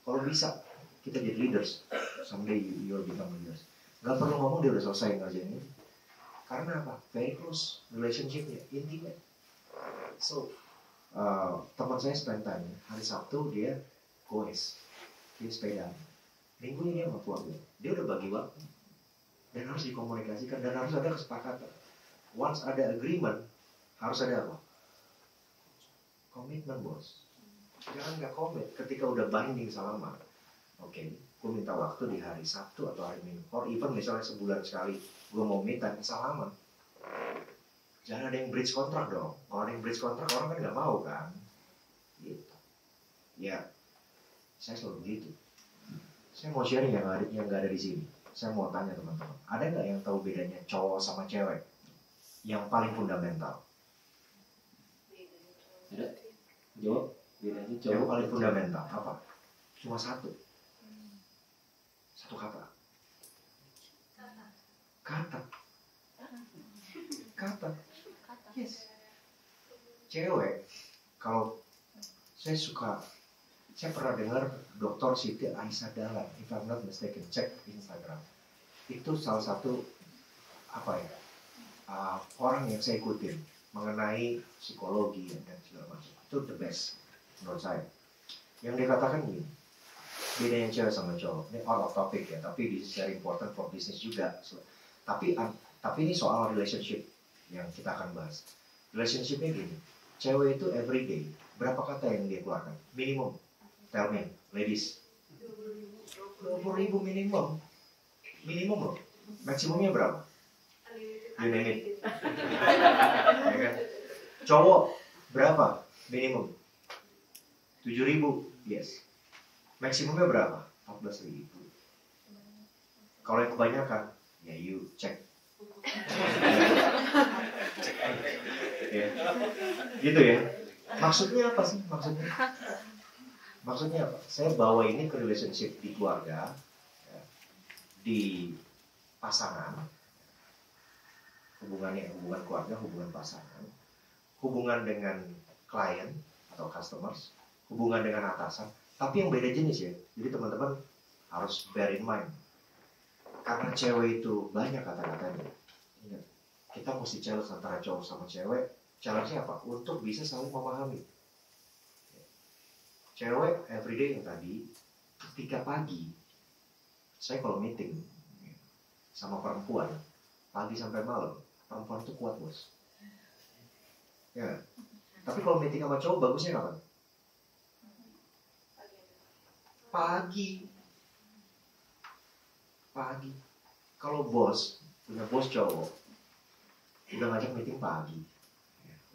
Kalau bisa kita jadi leaders, someday you will become leaders. Nggak perlu ngomong dia udah selesai ngerjain ini. Karena apa? Very close relationshipnya, intimate. So teman saya spend time hari Sabtu dia goes, dia sepeda. Minggunya dia sama keluarga. Dia udah bagi waktu. Dan harus dikomunikasikan dan harus ada kesepakatan. Once ada agreement, harus ada apa? Komitmen bos. Jangan nggak komit ketika udah binding salaman. Oke, gue minta waktu di hari Sabtu atau hari Minggu. Or even misalnya sebulan sekali, gue mau minta salaman. Jangan ada yang bridge kontrak dong. Kalau ada yang bridge kontrak orang kan nggak mau kan. Gitu. Ya, saya selalu begitu. Saya mau sharing yang nggak ada di sini. Saya mau tanya teman-teman, ada nggak yang tahu bedanya cowok sama cewek? Yang paling fundamental. Ada? Jawab. Bedanya Yang cowok paling dan fundamental apa? Cuma satu kata. Kata. Yes. Cewek, kalau saya pernah dengar Dr. Siti Aisyah Dahlan, if I'm not mistaken, cek Instagram. Itu salah satu orang yang saya ikutin mengenai psikologi dan segala macam. Itu the best menurut saya. Yang dia katakan gini, bedanya cewek sama cowok. Ini out of topic ya, tapi this is very important for business juga. Tapi ini soal relationship yang kita akan bahas. Relationshipnya gini, cewek itu everyday berapa kata yang dia keluarkan? Minimum. Tell me, ladies. 20.000 minimum. Minimum loh. Maksimumnya berapa? You name it. Ya kan? Cowok berapa? Minimum. 7.000. Yes. Maksimumnya berapa? 14.000. Kalau yang kebanyakan, ya you check. Ya. Gitu ya. Maksudnya apa sih? Maksudnya apa? Saya bawa ini ke relationship di keluarga, ya, di pasangan, hubungan keluarga, hubungan pasangan, hubungan dengan klien atau customers, hubungan dengan atasan, tapi yang beda jenis ya. Jadi teman-teman harus bear in mind. Karena cewek itu banyak kata-katanya. Ingat, kita mesti challenge antara cowok sama cewek. Challenge-nya apa? Untuk bisa saling memahami. Cewek everyday yang tadi, ketika pagi, saya kalau meeting sama perempuan, pagi sampai malam, perempuan itu kuat bos. Ya. Tapi kalau meeting sama cowok, bagusnya kapan? Pagi. Kalau punya bos cowok, udah ngajak meeting pagi,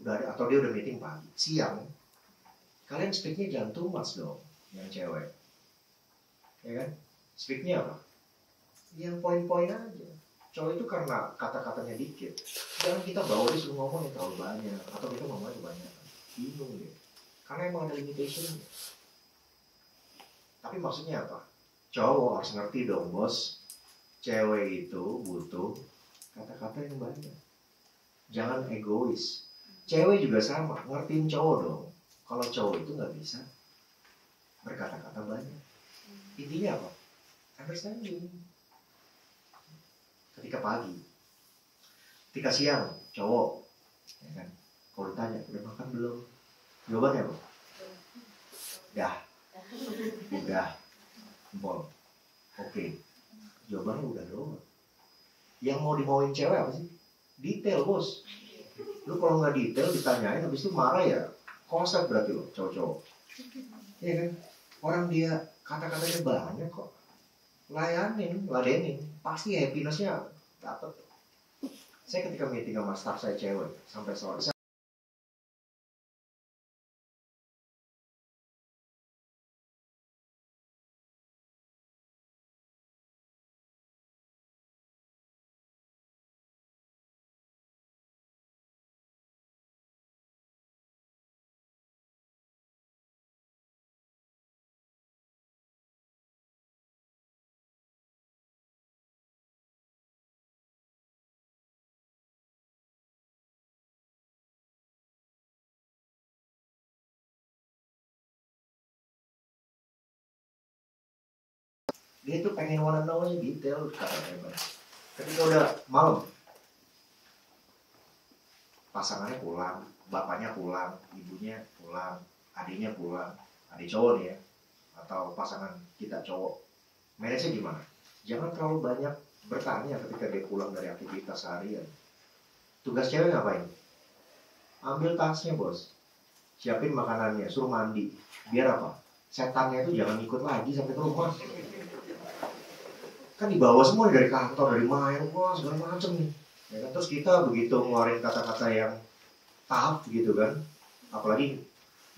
atau dia udah meeting pagi, siang, kalian speaknya jangan too much dong, yang cewek, ya kan? Speaknya apa? Yang poin-poin aja. Cowok itu karena kata-katanya dikit, jangan kita bawa dia suruh ngomong yang terlalu banyak, atau kita ngomongnya kebanyakan, bingung deh. Karena emang ada limitation-nya. Tapi maksudnya apa? Cowok harus ngerti dong bos, cewek itu butuh kata-kata yang banyak. Jangan egois. Cewek juga sama, ngertiin cowok dong. Kalau cowok itu nggak bisa berkata-kata banyak. Intinya apa? Understanding. Ketika pagi, ketika siang, cowok, ya kan? Kalau ditanya, udah makan belum? Jawabannya apa? Udah, jempol. Oke. Jawabannya udah doang. Yang mau dimauin cewek apa sih? Detail bos. Lu kalau nggak detail ditanyain, habis itu marah ya. Konsep berarti lo, cowok-cowok. Iya kan? Orang dia kata-katanya banyak kok. Ladenin. Pasti happiness-nya dapet. Saya ketika meeting sama staff saya cewek, sampai sore. Dia tuh pengen wanna know-nya detail katanya. Ketika udah malam, pasangannya pulang, bapaknya pulang, ibunya pulang, adiknya pulang, adik cowok nih ya, atau pasangan kita cowok, manage-nya gimana? Jangan terlalu banyak bertanya ketika dia pulang dari aktivitas seharian. Tugas cewek ngapain? Ambil tasnya bos, siapin makanannya, suruh mandi. Biar apa? Setannya itu jangan ikut lagi sampai ke rumah. Kan dibawa semua dari kantor, dari main, wah segala macem nih. Ya kan? Terus kita begitu ngeluarin kata-kata yang tough gitu kan. Apalagi,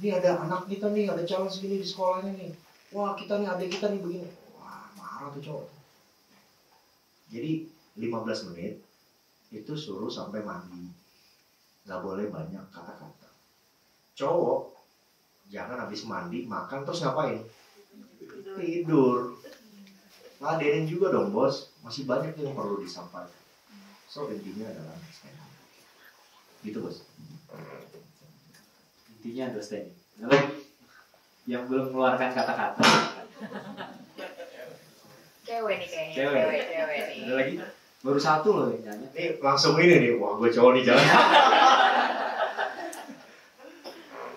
ini ada anak kita nih, ada calon segini di sekolahnya nih. Wah kita nih, adik kita nih begini. Wah marah tuh cowok. Jadi 15 menit itu suruh sampai mandi. Gak boleh banyak kata-kata. cowok jangan habis mandi makan terus ngapain? Tidur. Ladenin juga dong bos, masih banyak yang perlu disampaikan. So intinya adalah understanding. Gitu bos. Intinya understanding. Yang belum mengeluarkan kata-kata. Cewek nih kayaknya. Cewek Cewek nih. Ada lagi? Baru satu loh yang nanya. Ini langsung ini nih, wah gue cowok nih jangan.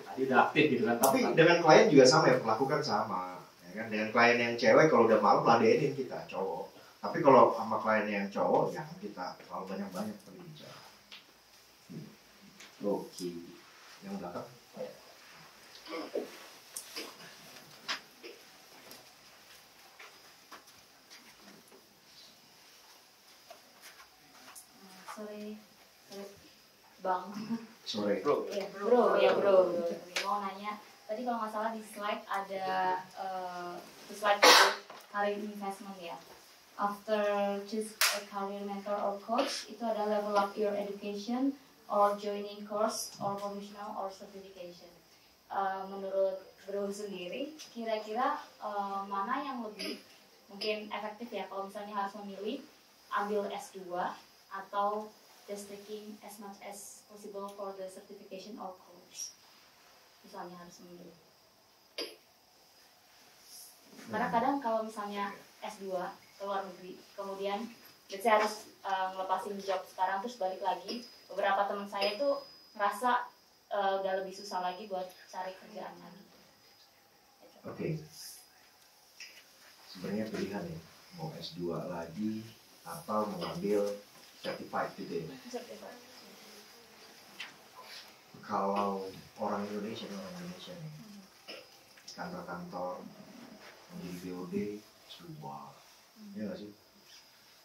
Tadi udah aktif gitu kan. Tapi dengan klien juga sama ya, perlakukan sama. Ya kan? Dengan klien yang cewek kalau udah malam ladenin kita cowok. Tapi kalau sama klien yang cowok jangan kita terlalu banyak-banyak berbicara. Oke. Yang belakang. Sorry, Bang. Sore. Ya, bro. Mau nanya, tadi kalau nggak salah di slide ada di slide itu career investment ya. After choose a career mentor or coach, itu ada level up your education or joining course or professional or certification. Menurut bro sendiri, kira-kira mana yang lebih mungkin efektif ya kalau misalnya harus memilih ambil S2 atau just taking as much as possible for the certification or course, misalnya harus memilih. Karena kadang kalau misalnya S2 ke luar negeri, kemudian saya harus ngelepasin job sekarang terus balik lagi, beberapa teman saya itu merasa gak lebih susah lagi buat cari kerjaan lagi. Oke. Sebenarnya pilihan ya, mau S2 lagi atau mengambil certified gitu ya. Kalau orang Indonesia nih, kantor-kantor menjadi BOD S2, ya nggak sih?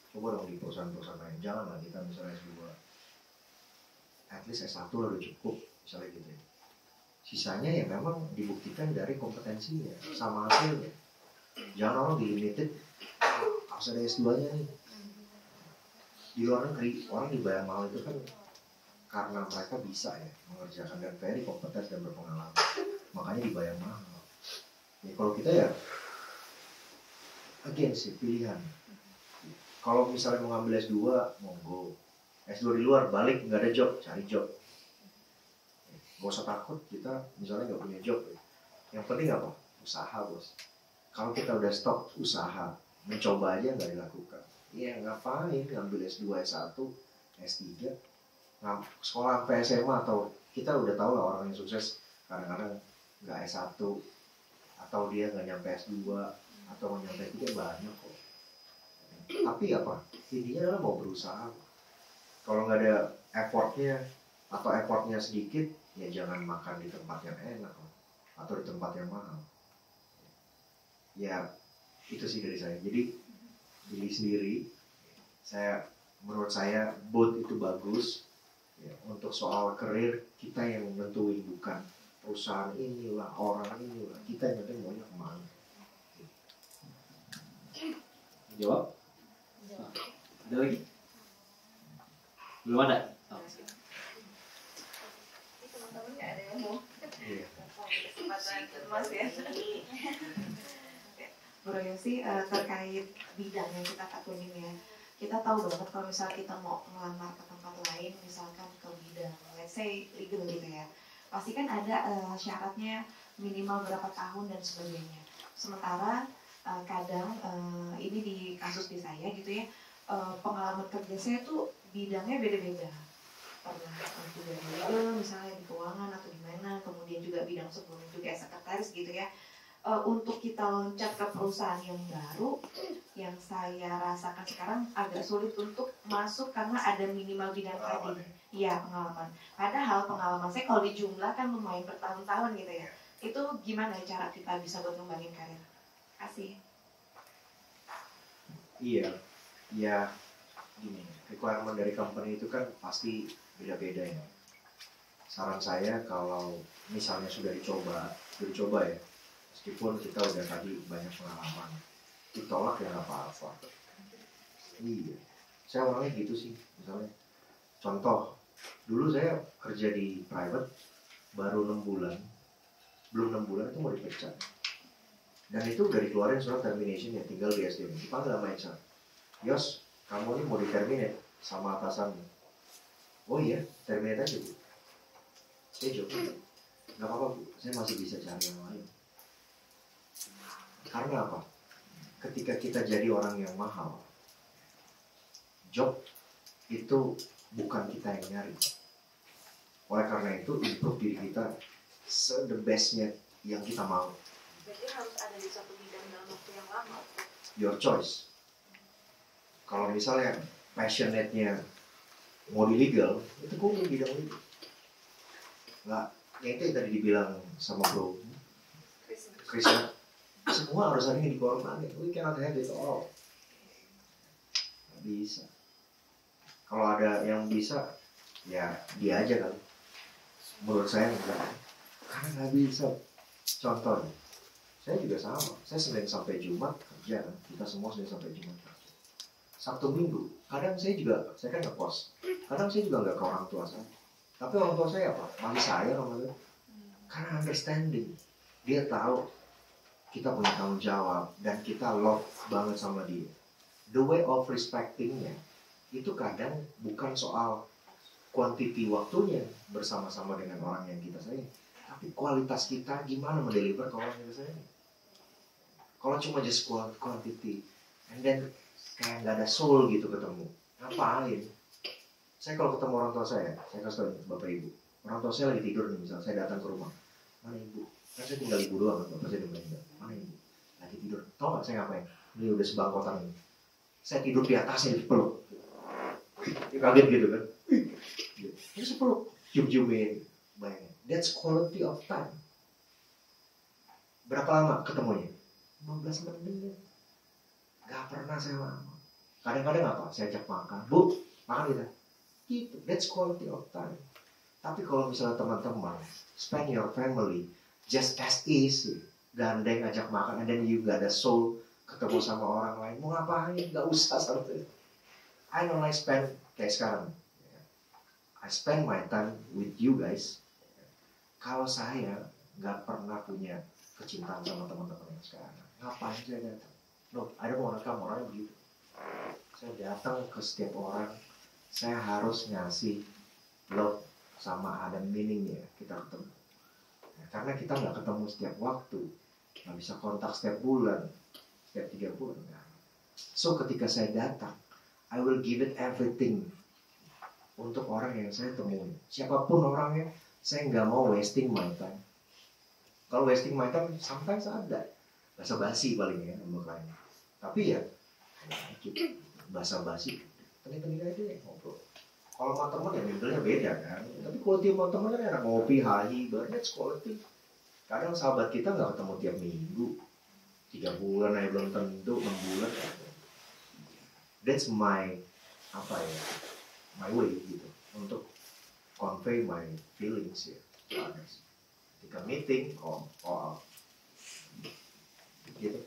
Coba dong di perusahaan-perusahaan lain, janganlah kita misalnya S2, at least S1 udah cukup, misalnya gitu ya. Sisanya ya memang dibuktikan dari kompetensinya sama hasilnya. Jangan orang dilimited, harus ada S2-nya nih. Di luar negeri, orang dibayar mahal itu kan karena mereka bisa ya mengerjakan dan very kompeten dan berpengalaman. Makanya dibayar mahal. Ya kalau kita ya, again sih pilihan. Kalau misalnya mau ngambil S2, monggo. S2 di luar, balik nggak ada job, cari job. Gak usah takut kita misalnya nggak punya job. Ya. Yang penting apa? Usaha bos. Kalau kita udah stop usaha, mencoba aja nggak dilakukan. Ya ngapain ngambil S2, S1, S3, sekolah sampai SMA atau kita udah tahu lah orang yang sukses kadang-kadang nggak S1 atau dia nggak nyampe S2 atau nggak nyampe S3 banyak kok. Tapi apa? Intinya adalah mau berusaha. Kalau nggak ada effortnya atau effortnya sedikit, ya jangan makan di tempat yang enak atau di tempat yang mahal. Ya itu sih dari saya. Jadi pilih sendiri. Menurut saya both itu bagus ya, untuk soal karir kita yang nentuin, bukan perusahaan inilah, orang inilah, kita yang nentuin maunya kemana. Jawab? Ada lagi? Belum ada? Teman-teman nggak ada yang mau Iya. kesempatan emas ya. Bro Yosi, terkait bidang yang kita tekunin ya, kita tahu banget kalau misalnya kita mau ngelamar ke tempat lain, misalkan ke bidang let's say legal gitu ya, pasti kan ada syaratnya minimal berapa tahun dan sebagainya. Sementara kadang ini di kasus di saya gitu ya, pengalaman kerja saya tuh bidangnya beda-beda. Pernah juga di legal misalnya di keuangan atau di mana, kemudian juga bidang sebelumnya juga sekretaris gitu ya. Untuk kita loncat ke perusahaan yang baru, yang saya rasakan sekarang agak sulit untuk masuk karena ada minimal bidang tadi. Iya, pengalaman. Padahal pengalaman saya kalau dijumlahkan lumayan bertahun-tahun gitu ya. Itu gimana cara kita bisa buat ngembangin karir? Kasih. Iya, ya gini, requirement dari company itu kan pasti beda-beda ya. Saran saya kalau misalnya sudah dicoba ya, meskipun kita udah tadi banyak pengalaman, ditolak ya nggak apa-apa. Iya, saya orangnya gitu sih. Misalnya, contoh, dulu saya kerja di private, baru 6 bulan, belum 6 bulan itu mau dipecat. Dan itu udah dikeluarin surat termination ya, tinggal di SDM. Dipanggil sama HR. Yos, kamu ini mau di-terminate sama atasanmu. Oh iya, terminate aja Bu. Saya jawab, nggak apa-apa Bu, saya masih bisa cari yang lain. Karena apa? Ketika kita jadi orang yang mahal, job itu bukan kita yang nyari. Oleh karena itu, improve diri kita the bestnya yang kita mau. Berarti harus ada di satu bidang dalam waktu yang lama. Your choice. Kalau misalnya passionate-nya mau di legal, itu gue di bidang legal. Nggak, yang itu yang tadi dibilang sama bro Chris ya, semua harus ada yang dikorbanin. We cannot have it all. Nggak bisa. Kalau ada yang bisa, ya dia aja kali. Menurut saya enggak. Karena nggak bisa. Contohnya, saya juga sama. Saya Senin sampai Jumat kerja kan. Kita semua Senin sampai Jumat kerja. Sabtu Minggu, kadang saya kan ngekos. Kadang saya juga nggak ke orang tua saya. Tapi orang tua saya apa? Masih sayang sama saya. Karena understanding. Dia tahu kita punya tanggung jawab dan kita love banget sama dia. The way of respecting-nya itu kadang bukan soal quantity waktunya bersama-sama dengan orang yang kita sayang, tapi kualitas kita gimana mendeliver ke orang yang kita sayang. Kalau cuma just quantity and then kayak nggak ada soul gitu ketemu, ngapain? Saya kalau ketemu orang tua saya kasih tahu bapak ibu, orang tua saya lagi tidur nih, misalnya saya datang ke rumah, mana ibu? Kan saya tinggal ibu doang, bapak saya udah meninggal, mana ibu? Lagi tidur. Tau nggak saya ngapain? Ini udah sebangkotan ini. Saya tidur di atasnya dipeluk. Kaget gitu kan? Ini sepeluk, cium-ciumin, bayangin. That's quality of time. Berapa lama ketemunya? 15 menit. Gak pernah saya lama. Kadang-kadang apa? Saya ajak makan. Bu, makan kita. Gitu. That's quality of time. Tapi kalau misalnya teman-teman spend your family just as is, gandeng ajak makan, and then you gak ada soul ketemu sama orang lain, mau ngapain? Gak usah sampai. I don't like spend kayak sekarang. I spend my time with you guys. Kalau saya nggak pernah punya kecintaan sama teman-teman yang sekarang, ngapain saya datang? No, I don't want to come, orangnya begitu. Saya datang ke setiap orang, saya harus ngasih love sama ada meaningnya kita ketemu. Karena kita nggak ketemu setiap waktu, nggak bisa kontak setiap bulan, setiap 3 bulan. So ketika saya datang, I will give it everything untuk orang yang saya temui. Siapapun orangnya, saya nggak mau wasting my time. Kalau wasting my time, sometimes ada basa-basi paling ya sama klien. Tapi ya, basa-basi, tening-tening aja ya ngobrol. Kalau sama teman ya mindelnya beda kan. Tapi kalau dia sama teman kan enak ngopi, hahi, that's quality. Kadang sahabat kita nggak ketemu tiap minggu, 3 bulan aja belum tentu, 6 bulan. That's my my way gitu untuk convey my feelings ya ke others. Ketika meeting, gitu.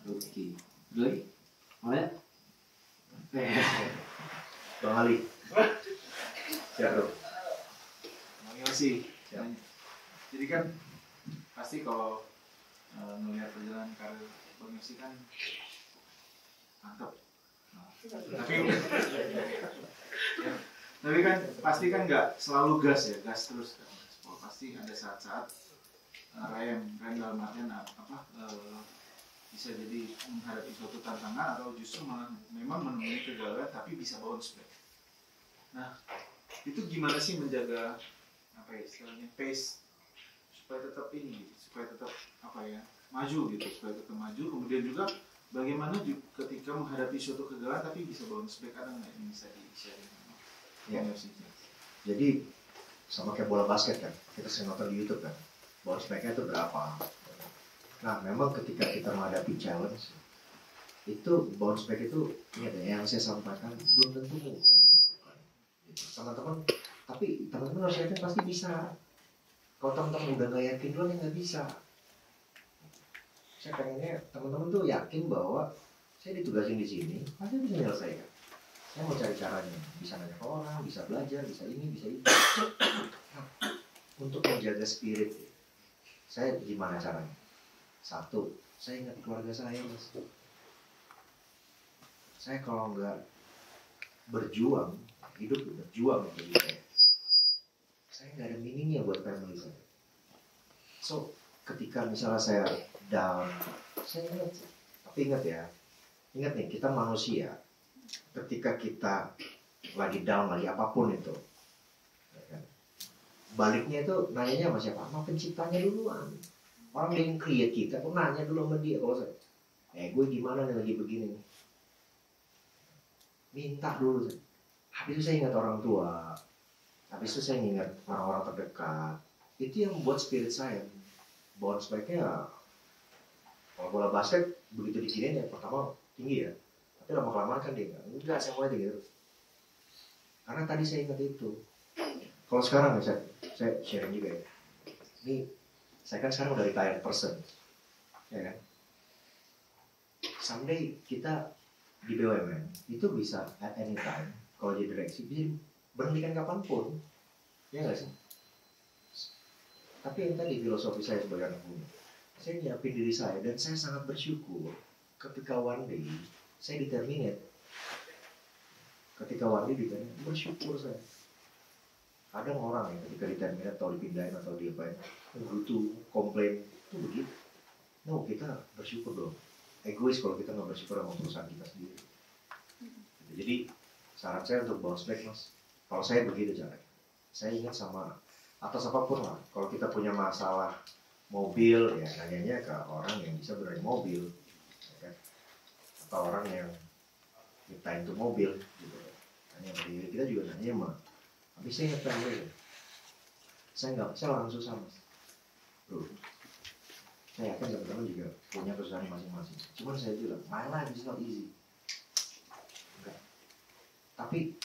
Oke. Lagi? Mana? Bang Ali. Siap bro. Bang Yosi. Jadi kan pasti kalau melihat perjalanan karir Bang Yosi kan mantap. Tapi kan pasti kan nggak selalu gas terus kan. Pasti ada saat-saat rem dalam artian bisa jadi menghadapi suatu tantangan atau justru memang menemui kegagalan tapi bisa bounce back. Nah, itu gimana sih menjaga istilahnya pace supaya tetap supaya tetap maju gitu, supaya tetap maju. Kemudian juga bagaimana ketika menghadapi suatu kegagalan tapi bisa bounce back, ada nggak yang bisa di-share? Ya. Jadi sama kayak bola basket kan, kita sering nonton di YouTube kan, bounce back-nya itu berapa. Nah memang ketika kita menghadapi challenge, itu bounce back itu yang saya sampaikan belum tentu mudah dilakukan. Teman-teman, tapi teman-teman harus yakin pasti bisa. Kalau teman-teman udah nggak yakin dulu, nggak bisa. Saya pengennya teman-teman tuh yakin bahwa saya ditugasin di sini, pasti bisa menyelesaikan. Saya mau cari caranya, bisa nanya ke orang, bisa belajar, bisa ini, bisa itu. Nah, untuk menjaga spirit, saya gimana caranya? Satu, saya ingat keluarga saya, Mas. Saya kalau nggak berjuang, hidup berjuang bagi saya nggak ada meaningnya buat family saya. So, ketika misalnya saya down, saya ingat, tapi ingat nih, kita manusia, ketika kita lagi down, lagi apapun itu, ya kan? Baliknya itu nanyanya sama siapa? Sama penciptanya duluan. Orang yang create kita, aku nanya dulu sama dia. Kalau saya, gue gimana nih lagi begini nih? Minta dulu. Habis itu saya ingat orang tua, habis itu saya ingat orang-orang terdekat. Itu yang membuat spirit saya bounce back-nya. Kalau bola basket begitu diginiin ya pertama tinggi ya, tapi lama-kelamaan kan dia enggak, saya mulai gitu. Karena tadi saya ingat itu. Kalau sekarang ya, saya sharing juga ya. Ini saya kan sekarang udah retired person, ya kan. Someday kita di BUMN itu bisa at any time, kalau jadi direksi bisa berhentikan kapanpun, ya nggak sih? Tapi yang tadi filosofi saya sebagai anak muda, saya nyiapin diri saya dan saya sangat bersyukur ketika one day saya di-terminate. Ketika one day di-terminate, bersyukur saya. Kadang orang ya ketika di-terminate atau dipindahin atau diapain, butuh komplain, itu begitu. No, kita bersyukur dong. Egois kalau kita nggak bersyukur sama perusahaan kita sendiri. Jadi saran saya untuk bounce back, Mas. Kalau saya begitu caranya. Saya ingat sama atas apapun lah. Kalau kita punya masalah mobil, ya nanyanya ke orang yang bisa benerin mobil, ya kan? Atau orang yang nyiptain tuh mobil, gitu. Nanya sama diri kita juga nanya sama. Habis saya ingat family. Saya orang susah, Mas. Loh. Saya yakin teman-teman juga punya kesusahan masing-masing. Cuman saya bilang, my life is not easy. Enggak. Tapi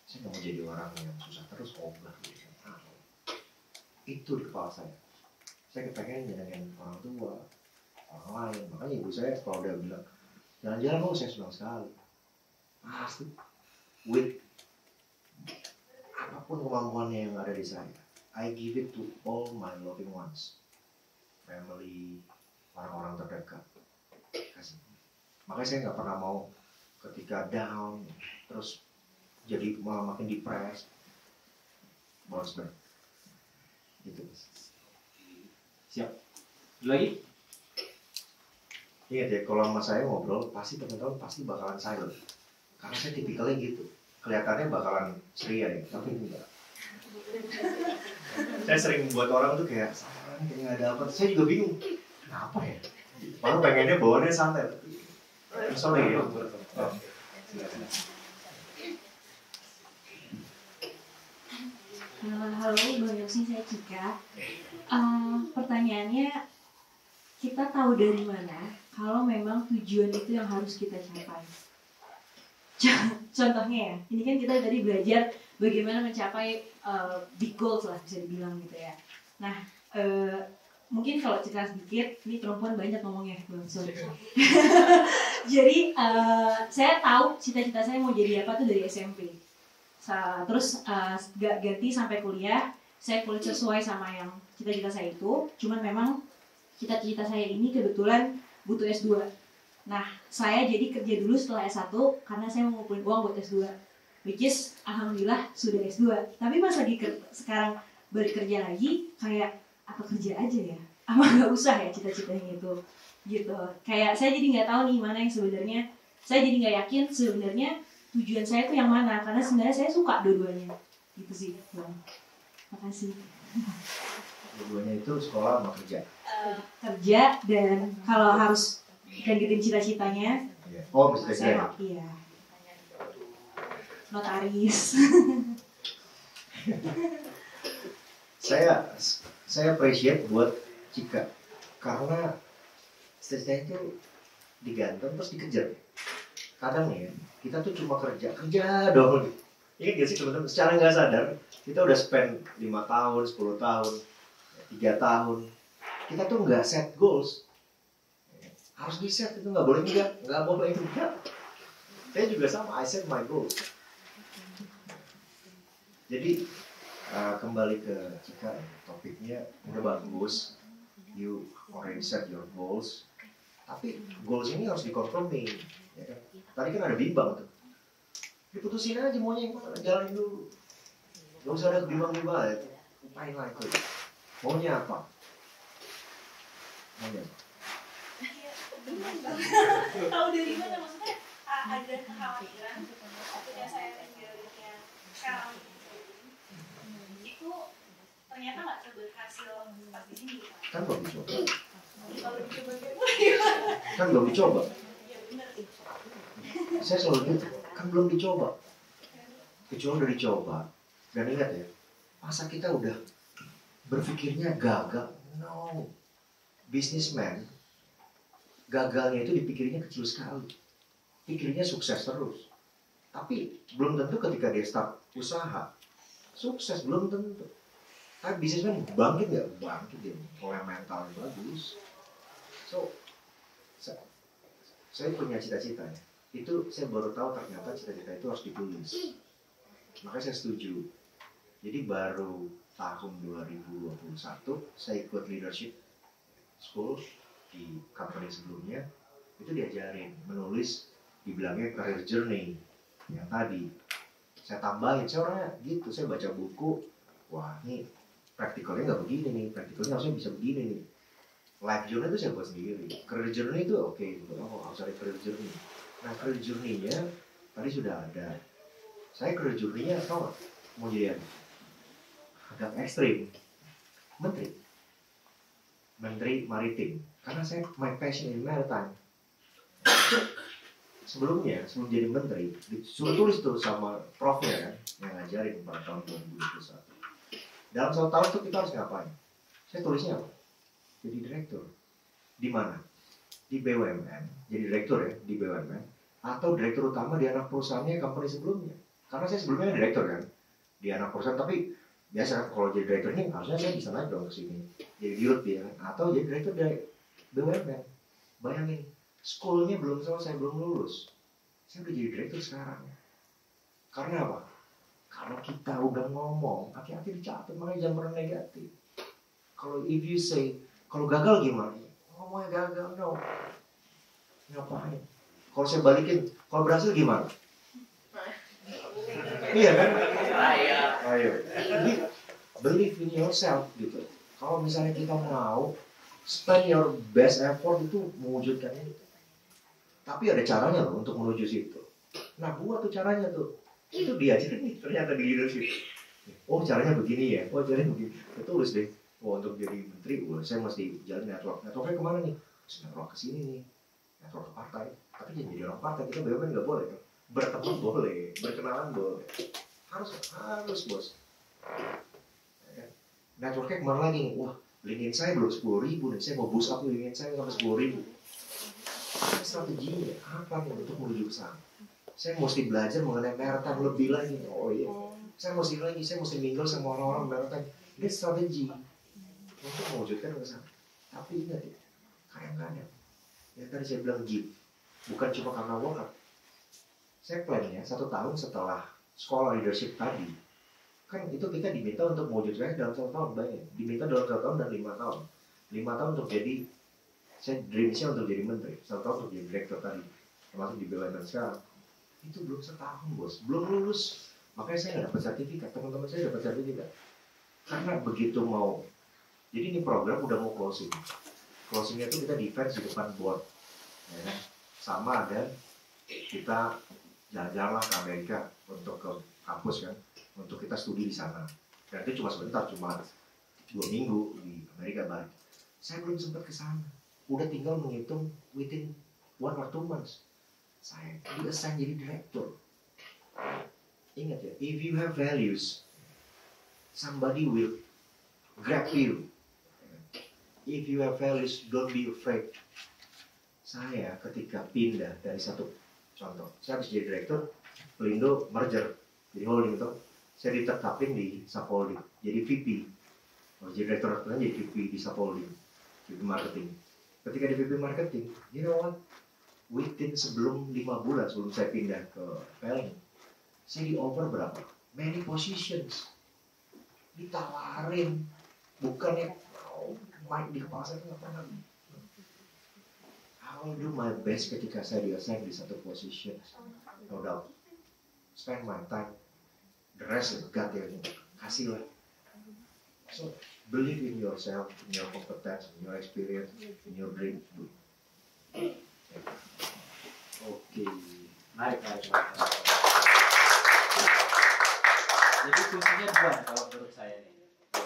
saya nggak mau jadi orang yang susah terus, ogah gitu. Itu di kepala saya. Saya kepengen nyenengin orang tua, orang lain. Makanya ibu saya kalau dia bilang, jalan-jalan saya senang sekali. Pasti. With apapun kemampuannya yang ada di saya, I give it to all my loving ones. Family, orang-orang terdekat, kasih. Makanya saya nggak pernah mau ketika down terus jadi malah makin depressed, bounce back. Gitu. Siap. Lagi? Ingat ya, kalau sama saya ngobrol pasti teman-teman pasti bakalan silent. Karena saya tipikalnya gitu. Kelihatannya bakalan ceria ya, tapi enggak. Saya sering buat orang tuh kayak kayak nggak ada apa, saya juga bingung kenapa ya, malah pengennya bawaannya santai, sorry ya. Halo Bang Yosi, saya Cika. Pertanyaannya, kita tahu dari mana kalau memang tujuan itu yang harus kita capai? Contohnya ya, ini kan kita tadi belajar bagaimana mencapai big goals lah, bisa dibilang gitu ya. Nah, mungkin kalau cerita sedikit, ini perempuan banyak ngomongnya, sorry. Jadi saya tahu cita-cita saya mau jadi apa tuh dari SMP. Terus ganti sampai kuliah, saya kuliah sesuai sama yang cita-cita saya itu. Cuman memang cita-cita saya ini kebetulan butuh S2. Nah, saya jadi kerja dulu setelah S1 karena saya mau ngumpulin uang buat S2. Which is, alhamdulillah sudah S2. Tapi pas lagi sekarang bekerja lagi, kayak apa kerja aja ya? Apa nggak usah ya cita-citanya itu? Gitu. Kayak saya jadi nggak tahu nih mana yang sebenarnya. Saya jadi nggak yakin sebenarnya tujuan saya itu yang mana. Karena sebenarnya saya suka dua-duanya. Gitu sih. Bang. Makasih. Dua-duanya itu sekolah sama kerja? Kerja, dan kalau harus gantiin cita-citanya. Oh, mesti kerja. Iya. Notaris. saya appreciate buat Cika karena cita-citanya itu digantung terus dikejar. Kadang ya kita tuh cuma kerja dong. Ingat gak sih teman-teman, secara nggak sadar kita udah spend 5 tahun, 10 tahun, 3 tahun, kita tuh nggak set goals. Harus di set, itu nggak boleh enggak. Saya juga sama, I set my goals. Jadi Kembali ke Cika, topiknya udah bagus. You already set your goals. Tapi goals ini harus dikompromi. Ya kan? Tadi kan ada bimbang tuh. Diputusin aja maunya yang mana, jalanin dulu. Gak usah ada bimbang-bimbang ya. Upain lah itu. Maunya apa? Maunya apa? Tahu dari mana maksudnya ada kekhawatiran ketika saya tinggalnya sekarang itu ternyata nggak berhasil seperti ini Kan belum dicoba. kalau dicoba gimana? Kan belum dicoba. Ya benar sih. Saya selalu gitu. Kan belum dicoba. Kecuali udah dicoba. Dan ingat ya, masa kita udah berpikirnya gagal? No. Businessman gagalnya itu dipikirnya kecil sekali. Pikirnya sukses terus. Tapi belum tentu ketika dia start usaha sukses, belum tentu. Tapi bisnismen bangkit nggak? Bangkit dia. Kalau yang mentalnya bagus. So, saya punya cita-cita ya. Itu saya baru tahu ternyata cita-cita itu harus ditulis. Makanya saya setuju. Jadi baru tahun 2021 saya ikut leadership school di company sebelumnya, itu diajarin menulis, dibilangnya career journey yang tadi saya tambahin. Saya orangnya gitu, saya baca buku, wah ini praktikalnya nggak begini nih, praktikalnya harusnya bisa begini nih. Life journey itu saya buat sendiri, career journey itu oke, harus ada career journey. Nah career journey-nya tadi sudah ada. Saya career journey-nya tau gak? Mau jadi apa? Agak ekstrim, Menteri Maritim. Karena saya my passion in maritime. Sebelum jadi menteri, disuruh tulis tuh sama profnya kan, yang ngajarin pada tahun 2021. Dalam 1 tahun tuh kita harus ngapain? Saya tulisnya apa? Jadi direktur. Di mana? Di BUMN. Jadi direktur ya, di BUMN. Atau direktur utama di anak perusahaannya company sebelumnya. Karena saya sebelumnya direktur kan, di anak perusahaan. Tapi biasa kan kalau jadi direktur ini harusnya saya bisa naik dong ke sini. Jadi dirut dia kan. Atau jadi direktur dari BUMN. Bayangin, schoolnya belum selesai, belum lulus. Saya udah jadi direktur sekarang. Karena apa? Kalau kita udah ngomong, hati-hati dicatat, makanya jangan pernah negatif. Kalau if you say, kalau gagal gimana? Ngomongnya gagal, no. Ngapain? Kalau saya balikin, kalau berhasil gimana? Iya kan? Ayo. Jadi, believe in yourself gitu. Kalau misalnya kita mau spend your best effort itu mewujudkan itu. Tapi ada caranya loh untuk menuju situ. Nah, buat tuh caranya tuh. Itu diajarin nih ternyata di leadership. Oh, caranya begini ya. Oh, caranya begini. Saya tulis deh. Oh, untuk jadi menteri, saya mesti jalan network. Networknya kemana nih? Network ke sini nih. Network ke partai. Tapi jangan jadi orang partai. Kita BUMN nggak boleh. Berteman boleh. Berkenalan boleh. Harus bos. Networknya kemana lagi nih? Wah, LinkedIn saya belum 10.000 nih. Saya mau boost up LinkedIn saya sampai 10.000. Strateginya apa nih untuk menuju ke sana? Saya mesti belajar mengenai maritime lebih lagi. Oh iya. Saya mesti mingle sama orang-orang maritime. Ini strategi untuk mewujudkan ke sana. Tapi ingat ya, kadang-kadang yang tadi saya bilang gift, bukan cuma karena work. Saya plannya 1 tahun setelah sekolah leadership tadi, kan itu kita diminta untuk mewujudkannya dalam 1 tahun, banyak. Diminta dalam 1 tahun dan 5 tahun. 5 tahun untuk jadi, saya dreamnya untuk jadi menteri, 1 tahun untuk jadi direktur tadi, termasuk di BUMN sekarang. Itu belum 1 tahun bos, belum lulus. Makanya saya nggak dapat sertifikat, teman-teman saya dapat sertifikat. Karena begitu mau, jadi ini program udah mau closing. Closingnya itu kita defense di depan board, ya. Sama ada kita jalan-jalan ke Amerika untuk ke kampus kan, untuk kita studi di sana. Dan itu cuma sebentar, cuma 2 minggu di Amerika balik. Saya belum sempat ke sana. Udah tinggal menghitung within 1 or 2 months. Saya di-assign jadi direktur. Ingat ya, if you have values, somebody will grab you. If you have values, don't be afraid. Saya ketika pindah dari satu contoh, saya habis jadi direktur, Pelindo merger, jadi holding itu, saya ditetapin di Sapoldi, jadi VP. Kalau jadi direktur jadi VP di Sapoldi, VP marketing. Ketika di VP marketing, you know what? Within sebelum 5 bulan sebelum saya pindah ke Pelni, saya di offer berapa? Many positions. ditawarin, bukannya mic di kepala saya nggak pernah. I will do my best ketika saya di satu position, no doubt. Spend my time, the rest is God yang kasih lah. So believe in yourself, in your competence, in your experience, in your dream. Oke, naik. Jadi kuncinya dua kalau menurut saya nih.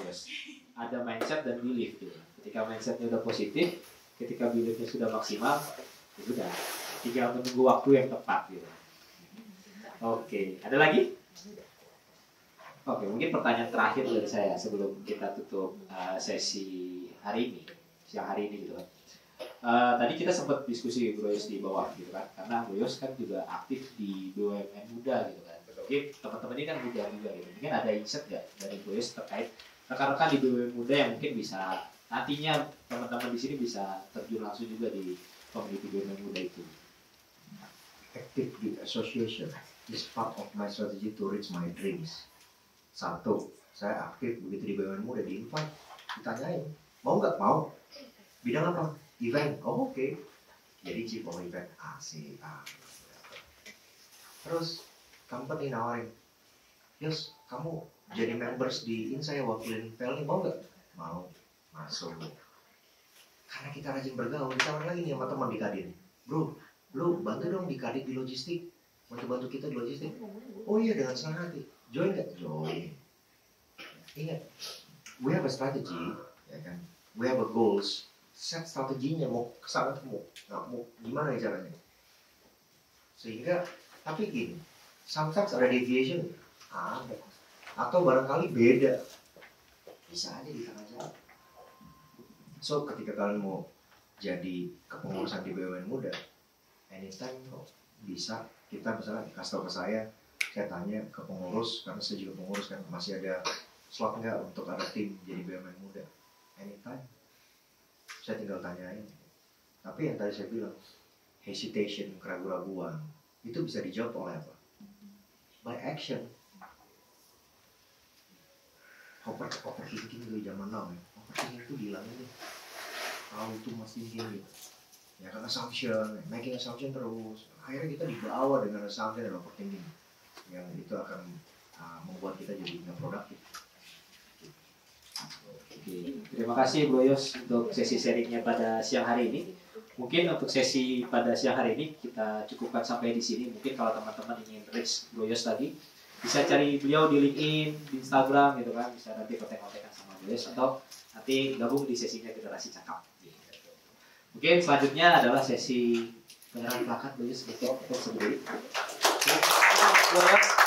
Yes. Ada mindset dan belief gitu. Ketika mindsetnya udah positif, ketika beliefnya sudah maksimal, ya sudah. Tinggal menunggu waktu yang tepat gitu. Oke, ada lagi? Oke, mungkin pertanyaan terakhir dari saya sebelum kita tutup sesi hari ini, siang hari ini gitu kan. Tadi kita sempat diskusi Bro Yos di bawah gitu kan, karena Bro Yos kan juga aktif di BUMN muda gitu kan. Oke, teman-teman ini kan muda juga gitu. Mungkin ada insight nggak dari Bro Yos terkait rekan-rekan di BUMN muda yang mungkin bisa nantinya teman-teman di sini bisa terjun langsung juga di community BUMN muda itu. Active Youth Association is part of my strategy to reach my dreams. Satu, saya aktif begitu di BUMN muda, di invite, ditanyain, mau nggak? Mau. Bidang apa? Event. Oh, oke. Jadi chief of event. Asik. Terus company nawarin, Yos, kamu jadi members di Insight wakilin PLN, mau nggak? Mau. Masuk. Karena kita rajin bergaul, ditawarin lagi nih sama teman di Kadin. Bro, lu bantu dong di Kadin di logistik. Bantu kita di logistik. Oh iya, dengan senang hati. Join nggak? Join. Ingat, we have a strategy, ya kan? We have a goals. Set strateginya, mau kesana mau nggak mau gimana ya caranya? Sehingga, tapi gini, sometimes ada deviation, ada, atau barangkali beda, bisa aja di tengah jalan. So ketika kalian mau jadi kepengurusan di BUMN muda, anytime kok bisa, kita misalnya kasih tau ke saya tanya ke pengurus, karena saya juga pengurus kan, masih ada slot nggak untuk ada tim jadi BUMN muda, anytime. Saya tinggal tanyain. Tapi yang tadi saya bilang, hesitation, keraguan-keraguan, itu bisa dijawab oleh apa? By action. Overthinking itu zaman now ya. Overthinking itu dihilangin deh. Tahu itu masih tinggi. Ya kan assumption, making assumption terus. Akhirnya kita dibawa dengan assumption dan overthinking. Yang itu akan membuat kita jadi nggak produktif. Oke, terima kasih Bro Yos untuk sesi sharingnya pada siang hari ini. Mungkin untuk sesi pada siang hari ini kita cukupkan sampai di sini. Mungkin kalau teman-teman ingin reach Bro Yos lagi, bisa cari beliau di LinkedIn, di Instagram gitu kan. Bisa nanti kontak-kontakan sama Bro Yos atau nanti gabung di sesinya Generasi Cakap. Mungkin selanjutnya adalah sesi penyerahan plakat Bro Yos untuk sebelum. Oke, Bro Yos.